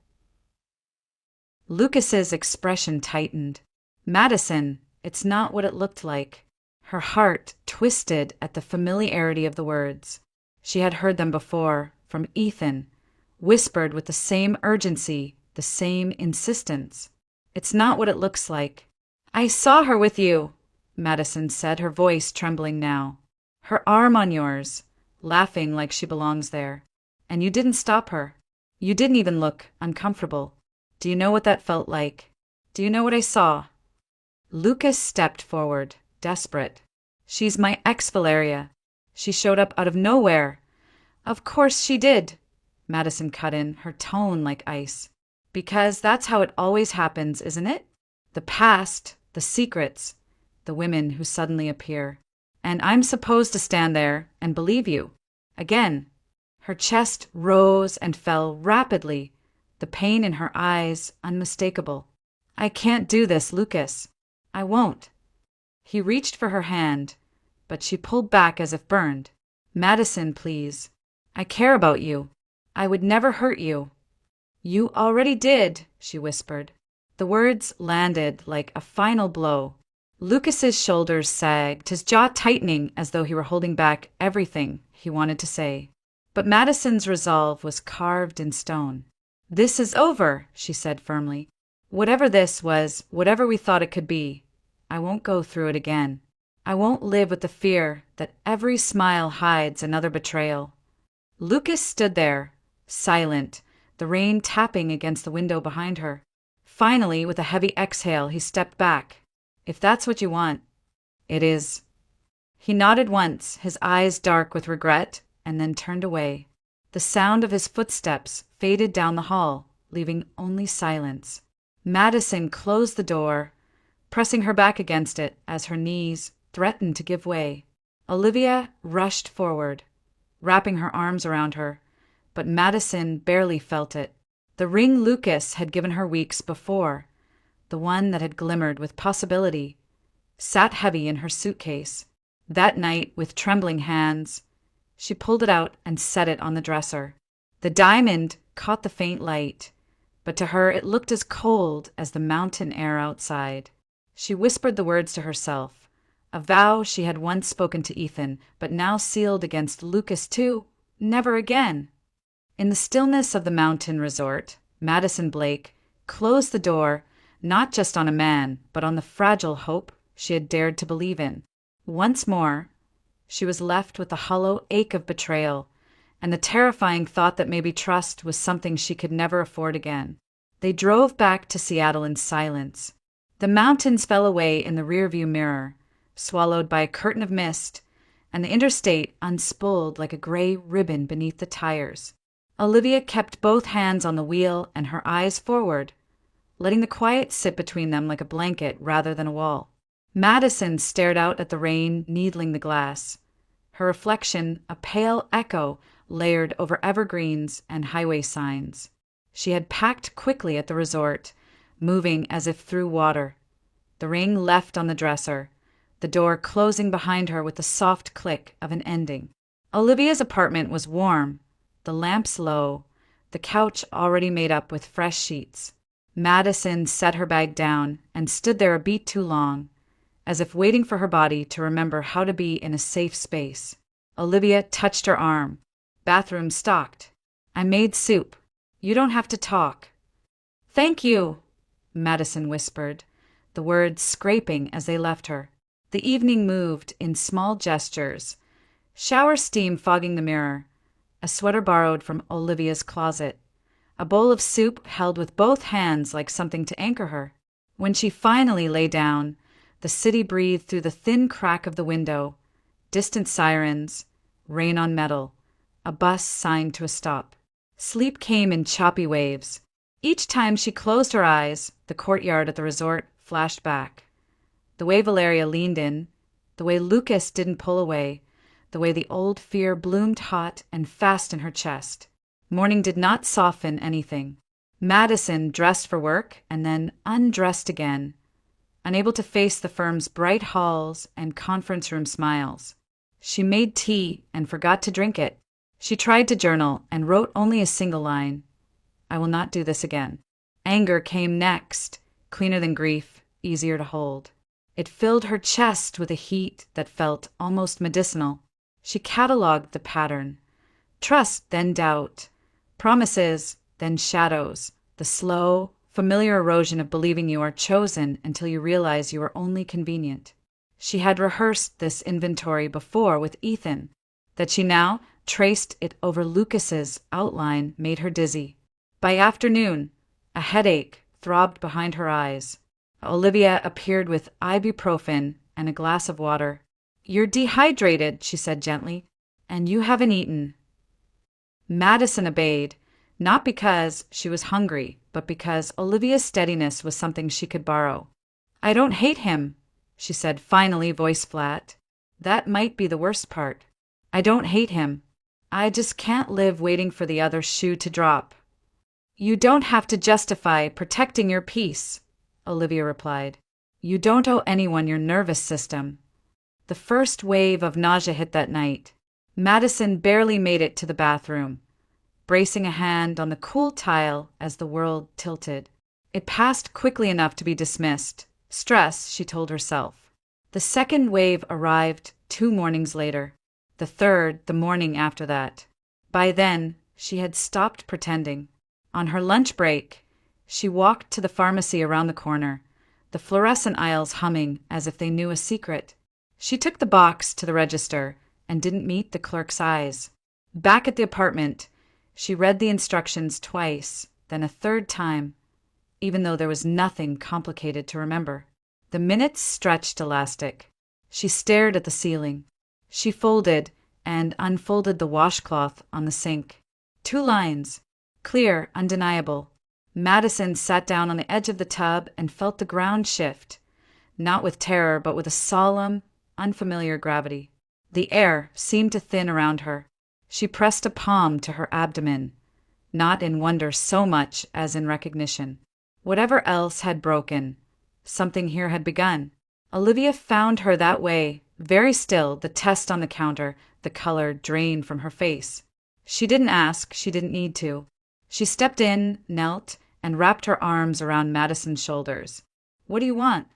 S1: Lucas's expression tightened. Madison, it's not what it looked like. Her heart twisted at the familiarity of the words. She had heard them before, from Ethan, whispered with the same urgency, the same insistence. It's not what it looks like. I saw her with you, Madison said, her voice trembling now. Her arm on yours, laughing like she belongs there. And you didn't stop her. You didn't even look uncomfortable. Do you know what that felt like? Do you know what I saw? Lucas stepped forward, desperate. She's my ex, Valeria. She showed up out of nowhere. Of course she did, Madison cut in, her tone like ice. Because that's how it always happens, isn't it? The past, the secrets, the women who suddenly appear. And I'm supposed to stand there and believe you. Again. Her chest rose and fell rapidly, the pain in her eyes unmistakable. I can't do this, Lucas. I won't. He reached for her hand, but she pulled back as if burned. Madison, please. I care about you. I would never hurt you. You already did, she whispered. The The words landed like a final blow. Lucas's shoulders sagged, his jaw tightening as though he were holding back everything he wanted to say. But Madison's resolve was carved in stone. "This is over," she said firmly. "Whatever this was, whatever we thought it could be, I won't go through it again. I won't live with the fear that every smile hides another betrayal." Lucas stood there, silent, the rain tapping against the window behind her. Finally, with a heavy exhale, he stepped back. "If that's what you want, it is." He nodded once, his eyes dark with regret, and then turned away. The sound of his footsteps faded down the hall, leaving only silence. Madison closed the door, pressing her back against it as her knees threatened to give way. Olivia rushed forward, wrapping her arms around her, but Madison barely felt it. The ring Lucas had given her weeks before, the one that had glimmered with possibility, sat heavy in her suitcase. That night, with trembling hands, she pulled it out and set it on the dresser. The diamond caught the faint light, but to her it looked as cold as the mountain air outside. She whispered the words to herself, a vow she had once spoken to Ethan, but now sealed against Lucas too. Never again. In the stillness of the mountain resort, Madison Blake closed the door not just on a man, but on the fragile hope she had dared to believe in. Once more, she was left with the hollow ache of betrayal and the terrifying thought that maybe trust was something she could never afford again. They drove back to Seattle in silence. The mountains fell away in the rearview mirror, swallowed by a curtain of mist, and the interstate unspooled like a gray ribbon beneath the tires. Olivia kept both hands on the wheel and her eyes forward, letting the quiet sit between them like a blanket rather than a wall. Madison stared out at the rain needling the glass, her reflection a pale echo layered over evergreens and highway signs. She had packed quickly at the resort, moving as if through water. The ring left on the dresser, the door closing behind her with the soft click of an ending. Olivia's apartment was warm, the lamps low, the couch already made up with fresh sheets. Madison set her bag down and stood there a beat too long, as if waiting for her body to remember how to be in a safe space. Olivia touched her arm. "Bathroom stocked. I made soup. You don't have to talk." "Thank you," Madison whispered, the words scraping as they left her. The evening moved in small gestures, shower steam fogging the mirror, a sweater borrowed from Olivia's closet, a bowl of soup held with both hands like something to anchor her. When she finally lay down, the city breathed through the thin crack of the window, distant sirens, rain on metal, a bus signed to a stop. Sleep came in choppy waves. Each time she closed her eyes, the courtyard at the resort flashed back. The way Valeria leaned in, the way Lucas didn't pull away, the way the old fear bloomed hot and fast in her chest. Morning did not soften anything. Madison dressed for work and then undressed again, unable to face the firm's bright halls and conference room smiles. She made tea and forgot to drink it. She tried to journal and wrote only a single line. "I will not do this again." Anger came next, cleaner than grief, easier to hold. It filled her chest with a heat that felt almost medicinal. She catalogued the pattern. Trust, then doubt. Promises, then shadows. The slow, familiar erosion of believing you are chosen until you realize you are only convenient. She had rehearsed this inventory before with Ethan. That she now traced it over Lucas's outline made her dizzy. By afternoon, a headache throbbed behind her eyes. Olivia appeared with ibuprofen and a glass of water. "You're dehydrated," she said gently, "and you haven't eaten." Madison obeyed, not because she was hungry, but because Olivia's steadiness was something she could borrow. "I don't hate him," she said finally, voice flat. "That might be the worst part. I don't hate him. I just can't live waiting for the other shoe to drop." "You don't have to justify protecting your peace," Olivia replied. "You don't owe anyone your nervous system." The first wave of nausea hit that night. Madison barely made it to the bathroom, bracing a hand on the cool tile as the world tilted. It passed quickly enough to be dismissed. Stress, she told herself. The second wave arrived 2 mornings later. The third, the morning after that. By then, she had stopped pretending. On her lunch break, she walked to the pharmacy around the corner, the fluorescent aisles humming as if they knew a secret. She took the box to the register and didn't meet the clerk's eyes. Back at the apartment, she read the instructions twice, then a third time, even though there was nothing complicated to remember. The minutes stretched elastic. She stared at the ceiling. She folded and unfolded the washcloth on the sink. 2 lines. Clear, undeniable. Madison sat down on the edge of the tub and felt the ground shift, not with terror, but with a solemn, unfamiliar gravity. The air seemed to thin around her. She pressed a palm to her abdomen, not in wonder so much as in recognition. Whatever else had broken, something here had begun. Olivia found her that way, very still, the test on the counter, the color drained from her face. She didn't ask, she didn't need to. She stepped in, knelt, and wrapped her arms around Madison's shoulders. "What do you want?"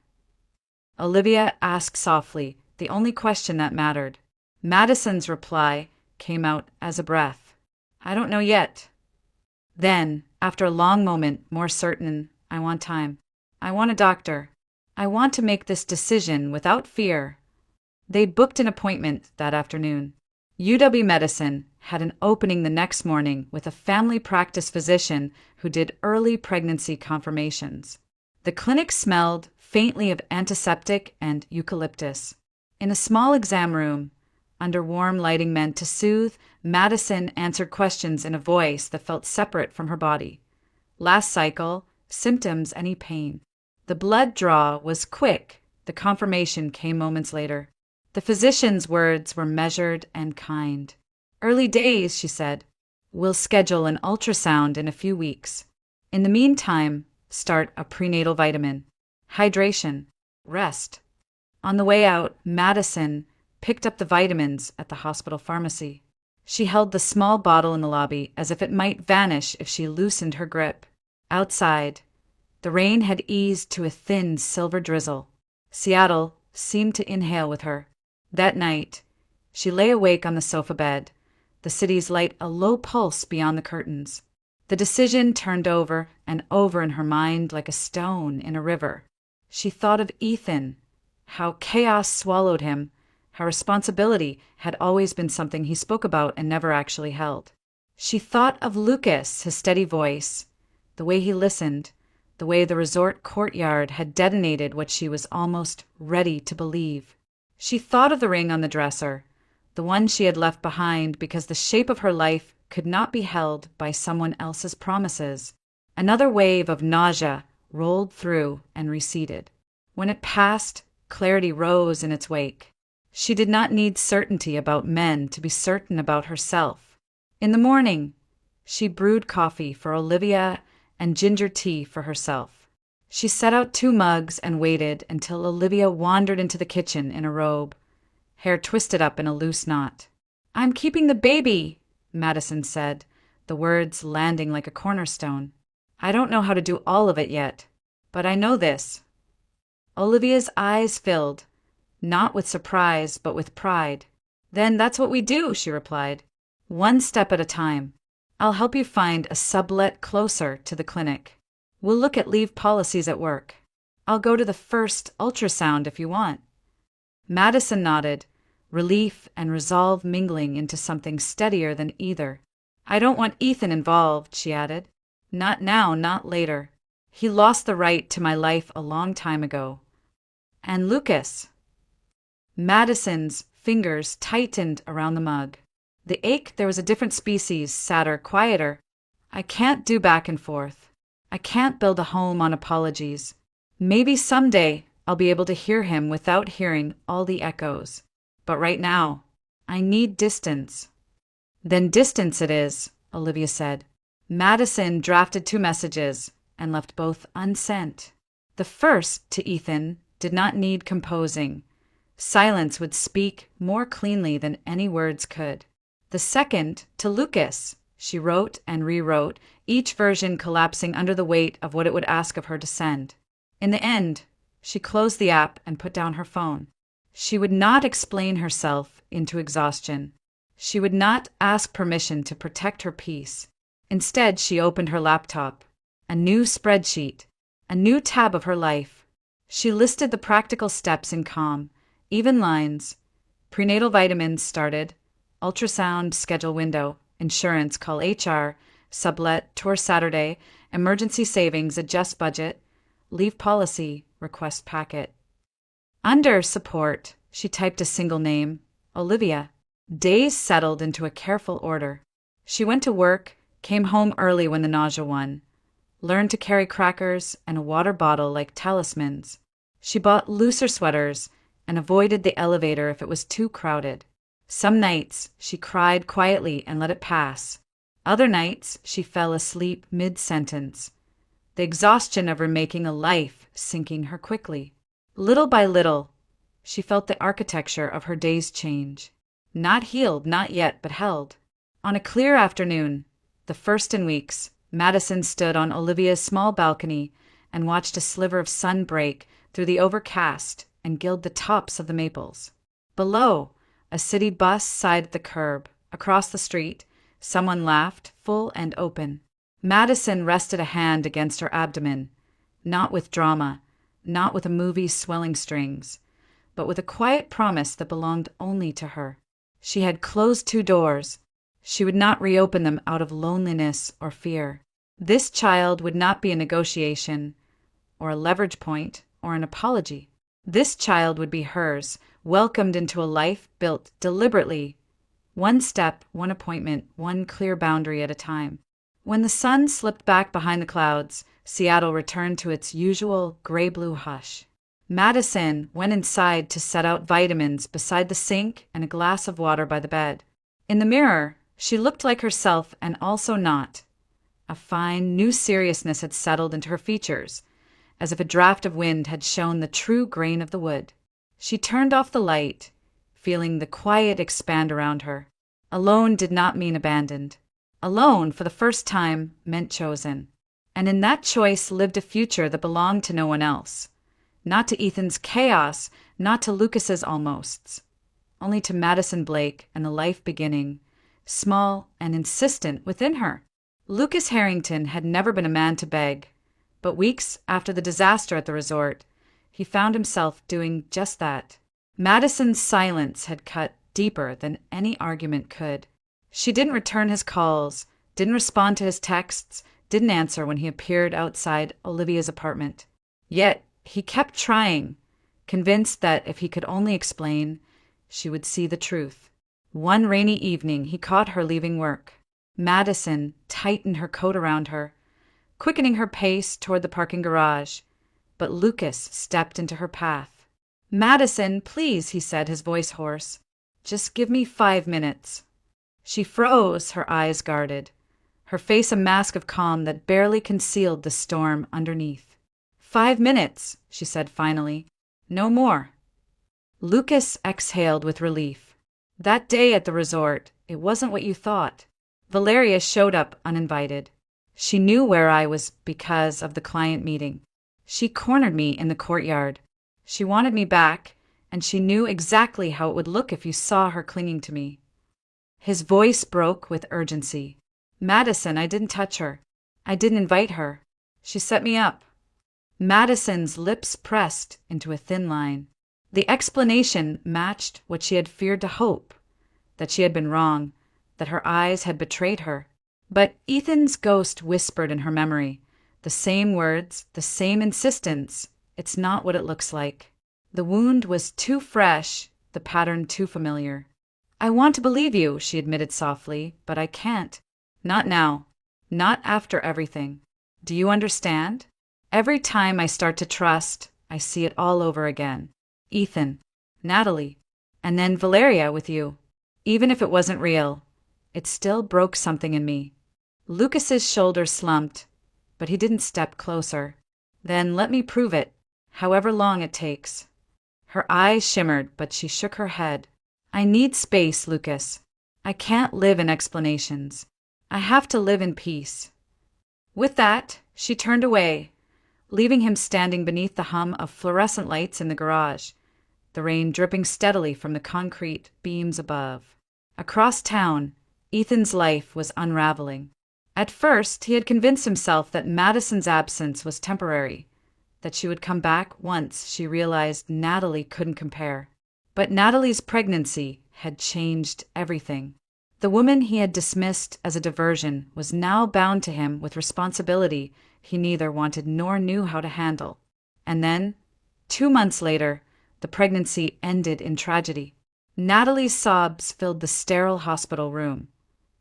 S1: Olivia asked softly, the only question that mattered. Madison's reply came out as a breath. "I don't know yet." Then, after a long moment, more certain, "I want time. I want a doctor. I want to make this decision without fear." They booked an appointment that afternoon. UW Medicine had an opening the next morning with a family practice physician who did early pregnancy confirmations. The clinic smelled faintly of antiseptic and eucalyptus. In a small exam room, under warm lighting meant to soothe, Madison answered questions in a voice that felt separate from her body. Last cycle, symptoms, any pain. The blood draw was quick. The confirmation came moments later. The physician's words were measured and kind. "Early days," she said. "We'll schedule an ultrasound in a few weeks. In the meantime, start a prenatal vitamin. Hydration. Rest." On the way out, Madison picked up the vitamins at the hospital pharmacy. She held the small bottle in the lobby as if it might vanish if she loosened her grip. Outside, the rain had eased to a thin silver drizzle. Seattle seemed to inhale with her. That night, she lay awake on the sofa bed, the city's light a low pulse beyond the curtains. The decision turned over and over in her mind like a stone in a river. She thought of Ethan, how chaos swallowed him, how responsibility had always been something he spoke about and never actually held. She thought of Lucas, his steady voice, the way he listened, the way the resort courtyard had detonated what she was almost ready to believe. She thought of the ring on the dresser, the one she had left behind because the shape of her life could not be held by someone else's promises. Another wave of nausea rolled through and receded. When it passed, clarity rose in its wake. She did not need certainty about men to be certain about herself. In the morning, she brewed coffee for Olivia and ginger tea for herself. She set out 2 mugs and waited until Olivia wandered into the kitchen in a robe, hair twisted up in a loose knot. "I'm keeping the baby," Madison said, the words landing like a cornerstone. "I don't know how to do all of it yet, but I know this." Olivia's eyes filled, not with surprise, but with pride. "Then that's what we do," she replied. "One step at a time. I'll help you find a sublet closer to the clinic. We'll look at leave policies at work. I'll go to the first ultrasound if you want." Madison nodded, relief and resolve mingling into something steadier than either. "I don't want Ethan involved," she added. "Not now, not later. He lost the right to my life a long time ago. And Lucas." Madison's fingers tightened around the mug. The ache, there was a different species, sadder, quieter. "I can't do back and forth. I can't build a home on apologies. Maybe someday I'll be able to hear him without hearing all the echoes. But right now, I need distance." "Then distance it is," Olivia said. Madison drafted 2 messages and left both unsent. The first, to Ethan, did not need composing. Silence would speak more cleanly than any words could. The second, to Lucas, She wrote and rewrote, each version collapsing under the weight of what it would ask of her to send. In the end, she closed the app and put down her phone. She would not explain herself into exhaustion. She would not ask permission to protect her peace. Instead, she opened her laptop. A new spreadsheet. A new tab of her life. She listed the practical steps in calm, even lines. Prenatal vitamins started. Ultrasound schedule window. Insurance, call HR. Sublet, tour Saturday. Emergency savings, adjust budget. Leave policy, request packet. Under support, she typed a single name, Olivia. Days settled into a careful order. She went to work, came home early when the nausea won. Learned to carry crackers and a water bottle like talismans. She bought looser sweaters and avoided the elevator if it was too crowded. Some nights, she cried quietly and let it pass. Other nights, she fell asleep mid-sentence. The exhaustion of remaking a life sinking her quickly. Little by little, she felt the architecture of her days change. Not healed, not yet, but held. On a clear afternoon, the first in weeks, Madison stood on Olivia's small balcony and watched a sliver of sun break through the overcast and gild the tops of the maples. Below, a city bus sighed at the curb. Across the street, someone laughed, full and open. Madison rested a hand against her abdomen, not with drama, not with a movie's swelling strings, but with a quiet promise that belonged only to her. She had closed 2 doors. She would not reopen them out of loneliness or fear. This child would not be a negotiation, or a leverage point, or an apology. This child would be hers, welcomed into a life built deliberately, one step, one appointment, one clear boundary at a time. When the sun slipped back behind the clouds, Seattle returned to its usual gray-blue hush. Madison went inside to set out vitamins beside the sink and a glass of water by the bed. In the mirror, she looked like herself and also not. A fine, new seriousness had settled into her features, as if a draft of wind had shown the true grain of the wood. She turned off the light, feeling the quiet expand around her. Alone did not mean abandoned. Alone, for the first time, meant chosen. And in that choice lived a future that belonged to no one else. Not to Ethan's chaos, not to Lucas's almosts. Only to Madison Blake and the life beginning, small and insistent, within her. Lucas Harrington had never been a man to beg, but weeks after the disaster at the resort, he found himself doing just that. Madison's silence had cut deeper than any argument could. She didn't return his calls, didn't respond to his texts, didn't answer when he appeared outside Olivia's apartment. Yet he kept trying, convinced that if he could only explain, she would see the truth. One rainy evening, he caught her leaving work. Madison tightened her coat around her, quickening her pace toward the parking garage, but Lucas stepped into her path. "Madison, please," he said, his voice hoarse. "Just give me 5 minutes." She froze, her eyes guarded, her face a mask of calm that barely concealed the storm underneath. 5 minutes, she said finally. No more. Lucas exhaled with relief. That day at the resort, it wasn't what you thought. Valeria showed up uninvited. She knew where I was because of the client meeting. She cornered me in the courtyard. She wanted me back, and she knew exactly how it would look if you saw her clinging to me. His voice broke with urgency. "Madison, I didn't touch her. I didn't invite her. She set me up." Madison's lips pressed into a thin line. The explanation matched what she had feared to hope, that she had been wrong, that her eyes had betrayed her. But Ethan's ghost whispered in her memory, the same words, the same insistence. It's not what it looks like. The wound was too fresh, the pattern too familiar. "I want to believe you," she admitted softly, "but I can't. Not now. Not after everything. Do you understand? Every time I start to trust, I see it all over again. Ethan, Natalie, and then Valeria with you. Even if it wasn't real, it still broke something in me." Lucas's shoulders slumped, but he didn't step closer. "Then let me prove it, however long it takes." Her eyes shimmered, but she shook her head. "I need space, Lucas. I can't live in explanations. I have to live in peace." With that, she turned away, leaving him standing beneath the hum of fluorescent lights in the garage, the rain dripping steadily from the concrete beams above. Across town, Ethan's life was unraveling. At first, he had convinced himself that Madison's absence was temporary, that she would come back once she realized Natalie couldn't compare. But Natalie's pregnancy had changed everything. The woman he had dismissed as a diversion was now bound to him with responsibility he neither wanted nor knew how to handle. And then, 2 months later, the pregnancy ended in tragedy. Natalie's sobs filled the sterile hospital room,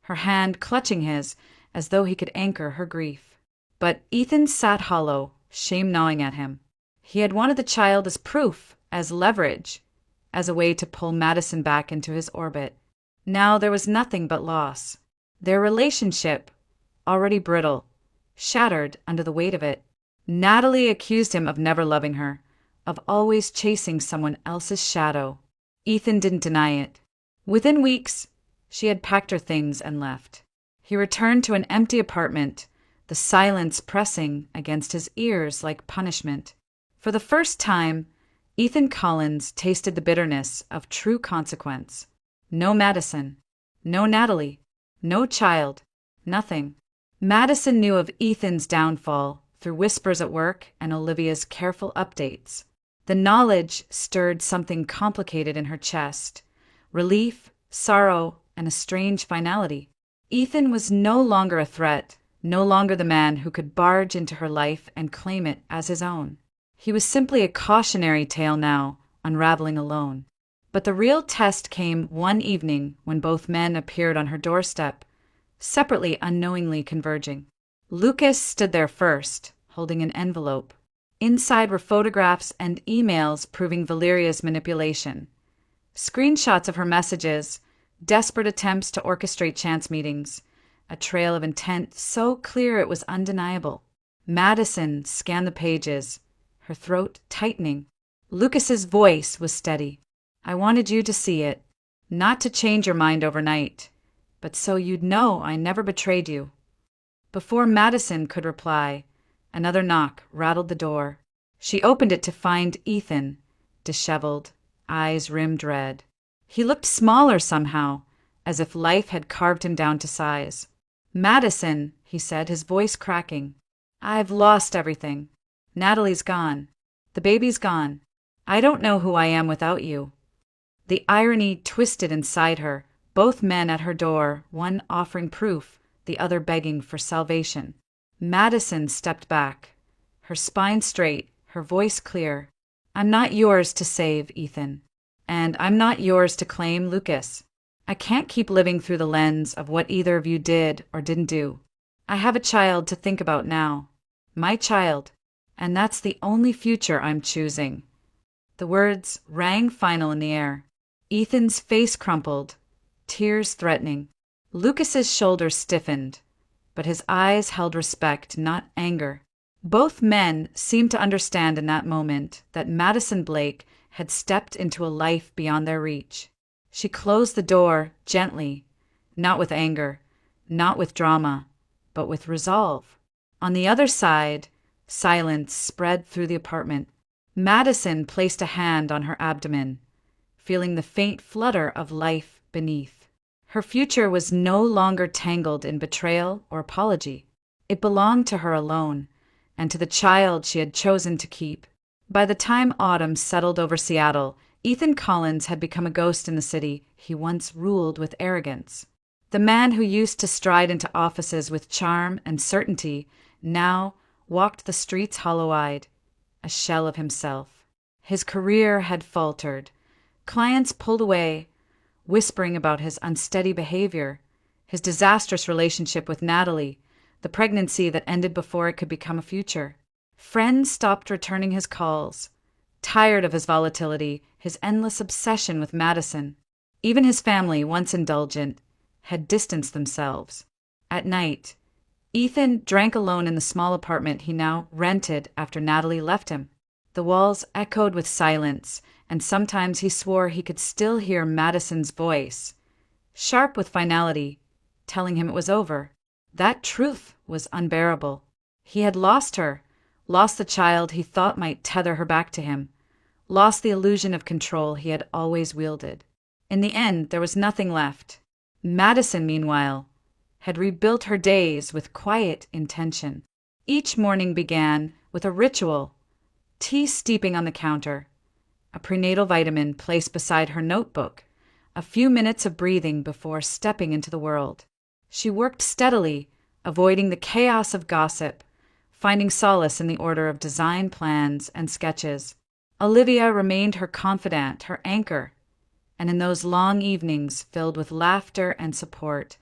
S1: her hand clutching his as though he could anchor her grief. But Ethan sat hollow, shame gnawing at him. He had wanted the child as proof, as leverage, as a way to pull Madison back into his orbit. Now there was nothing but loss. Their relationship, already brittle, shattered under the weight of it. Natalie accused him of never loving her, of always chasing someone else's shadow. Ethan didn't deny it. Within weeks, she had packed her things and left. He returned to an empty apartment, the silence pressing against his ears like punishment. For the first time, Ethan Collins tasted the bitterness of true consequence. No Madison, no Natalie, no child, nothing. Madison knew of Ethan's downfall through whispers at work and Olivia's careful updates. The knowledge stirred something complicated in her chest, relief, sorrow, and a strange finality. Ethan was no longer a threat, no longer the man who could barge into her life and claim it as his own. He was simply a cautionary tale now, unraveling alone. But the real test came one evening when both men appeared on her doorstep, separately unknowingly converging. Lucas stood there first, holding an envelope. Inside were photographs and emails proving Valeria's manipulation. Screenshots of her messages, desperate attempts to orchestrate chance meetings, a trail of intent so clear it was undeniable. Madison scanned the pages, her throat tightening. Lucas's voice was steady. "I wanted you to see it, not to change your mind overnight, but so you'd know I never betrayed you." Before Madison could reply, another knock rattled the door. She opened it to find Ethan, disheveled, eyes rimmed red. He looked smaller somehow, as if life had carved him down to size. "Madison," he said, his voice cracking. "I've lost everything. Natalie's gone. The baby's gone. I don't know who I am without you." The irony twisted inside her, both men at her door, one offering proof, the other begging for salvation. Madison stepped back, her spine straight, her voice clear. "I'm not yours to save, Ethan. And I'm not yours to claim, Lucas. I can't keep living through the lens of what either of you did or didn't do. I have a child to think about now. My child. And that's the only future I'm choosing." The words rang final in the air. Ethan's face crumpled, tears threatening. Lucas's shoulders stiffened, but his eyes held respect, not anger. Both men seemed to understand in that moment that Madison Blake had stepped into a life beyond their reach. She closed the door gently, not with anger, not with drama, but with resolve. On the other side, silence spread through the apartment. Madison placed a hand on her abdomen, feeling the faint flutter of life beneath. Her future was no longer tangled in betrayal or apology. It belonged to her alone, and to the child she had chosen to keep. By the time autumn settled over Seattle, Ethan Collins had become a ghost in the city he once ruled with arrogance. The man who used to stride into offices with charm and certainty now walked the streets hollow-eyed, a shell of himself. His career had faltered. Clients pulled away, whispering about his unsteady behavior, his disastrous relationship with Natalie, the pregnancy that ended before it could become a future. Friends stopped returning his calls, tired of his volatility, his endless obsession with Madison. Even his family, once indulgent, had distanced themselves. At night, Ethan drank alone in the small apartment he now rented after Natalie left him. The walls echoed with silence, and sometimes he swore he could still hear Madison's voice, sharp with finality, telling him it was over. That truth was unbearable. He had lost her, lost the child he thought might tether her back to him, lost the illusion of control he had always wielded. In the end, there was nothing left. Madison, meanwhile, had rebuilt her days with quiet intention. Each morning began with a ritual: tea steeping on the counter, a prenatal vitamin placed beside her notebook, a few minutes of breathing before stepping into the world. She worked steadily, avoiding the chaos of gossip, finding solace in the order of design plans and sketches. Olivia remained her confidant, her anchor, and in those long evenings filled with laughter and support,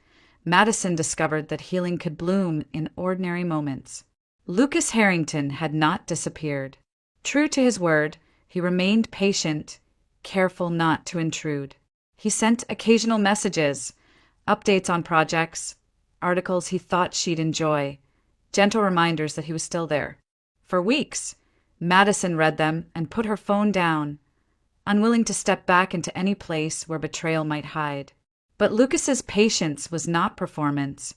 S1: Madison discovered that healing could bloom in ordinary moments. Lucas Harrington had not disappeared. True to his word, he remained patient, careful not to intrude. He sent occasional messages, updates on projects, articles he thought she'd enjoy, gentle reminders that he was still there. For weeks, Madison read them and put her phone down, unwilling to step back into any place where betrayal might hide. But Lucas's patience was not performance.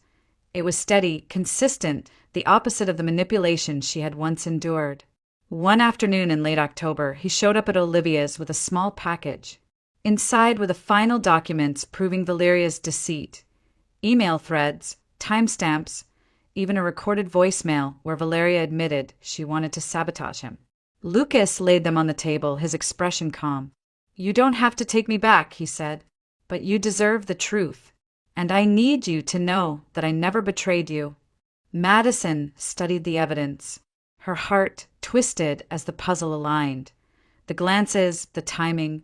S1: It was steady, consistent, the opposite of the manipulation she had once endured. One afternoon in late October, he showed up at Olivia's with a small package. Inside were the final documents proving Valeria's deceit, email threads, timestamps, even a recorded voicemail where Valeria admitted she wanted to sabotage him. Lucas laid them on the table, his expression calm. "You don't have to take me back," he said, "but you deserve the truth, and I need you to know that I never betrayed you." Madison studied the evidence. Her heart twisted as the puzzle aligned. The glances, the timing,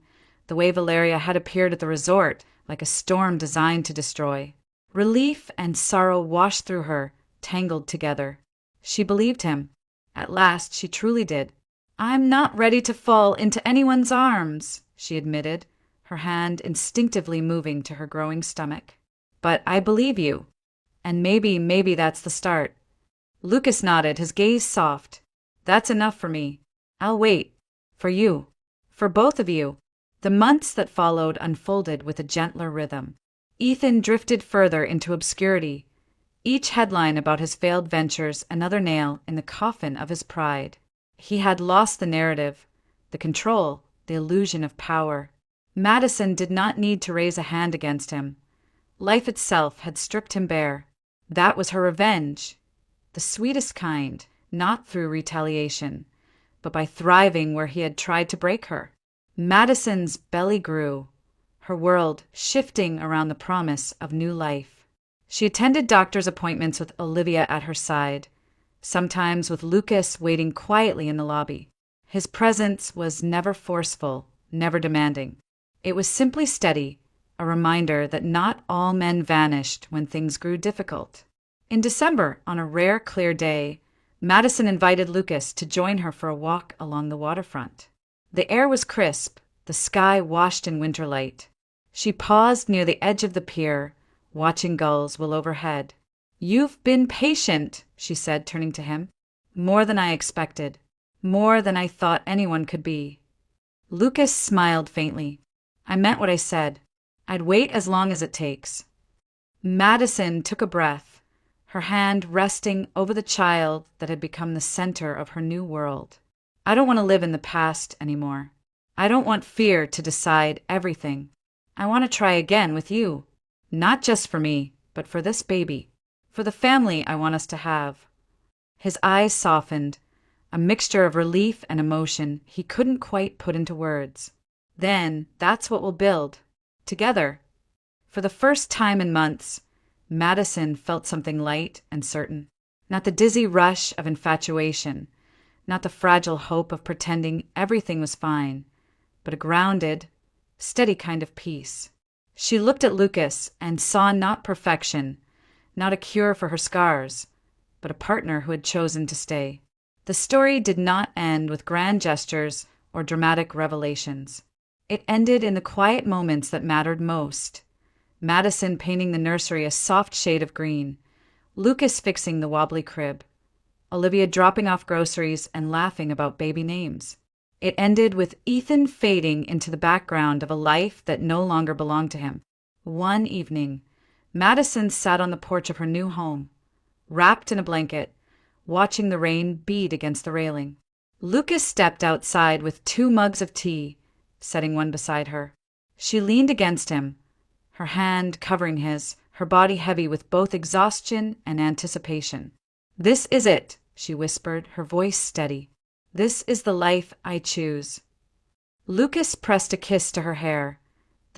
S1: the way Valeria had appeared at the resort like a storm designed to destroy. Relief and sorrow washed through her, tangled together. She believed him. At last, she truly did. "I'm not ready to fall into anyone's arms," she admitted, her hand instinctively moving to her growing stomach. "But I believe you. And maybe that's the start." Lucas nodded, his gaze soft. "That's enough for me. I'll wait. For you. For both of you." The months that followed unfolded with a gentler rhythm. Ethan drifted further into obscurity, each headline about his failed ventures another nail in the coffin of his pride. He had lost the narrative, the control, the illusion of power. Madison did not need to raise a hand against him. Life itself had stripped him bare. That was her revenge. The sweetest kind, not through retaliation, but by thriving where he had tried to break her. Madison's belly grew, her world shifting around the promise of new life. She attended doctor's appointments with Olivia at her side, sometimes with Lucas waiting quietly in the lobby. His presence was never forceful, never demanding. It was simply steady, a reminder that not all men vanished when things grew difficult. In December, on a rare clear day, Madison invited Lucas to join her for a walk along the waterfront. The air was crisp, the sky washed in winter light. She paused near the edge of the pier, watching gulls well overhead. "You've been patient," she said, turning to him. "More than I expected. More than I thought anyone could be." Lucas smiled faintly. "I meant what I said. I'd wait as long as it takes." Madison took a breath, her hand resting over the child that had become the center of her new world. "I don't want to live in the past anymore. I don't want fear to decide everything. I want to try again with you. Not just for me, but for this baby. For the family I want us to have." His eyes softened, a mixture of relief and emotion he couldn't quite put into words. "Then that's what we'll build. Together." For the first time in months, Madison felt something light and certain. Not the dizzy rush of infatuation, not the fragile hope of pretending everything was fine, but a grounded, steady kind of peace. She looked at Lucas and saw not perfection, not a cure for her scars, but a partner who had chosen to stay. The story did not end with grand gestures or dramatic revelations. It ended in the quiet moments that mattered most. Madison painting the nursery a soft shade of green, Lucas fixing the wobbly crib, Olivia dropping off groceries and laughing about baby names. It ended with Ethan fading into the background of a life that no longer belonged to him. One evening, Madison sat on the porch of her new home, wrapped in a blanket, watching the rain beat against the railing. Lucas stepped outside with 2 mugs of tea, setting one beside her. She leaned against him, her hand covering his, her body heavy with both exhaustion and anticipation. "This is it," she whispered, her voice steady. "This is the life I choose." Lucas pressed a kiss to her hair,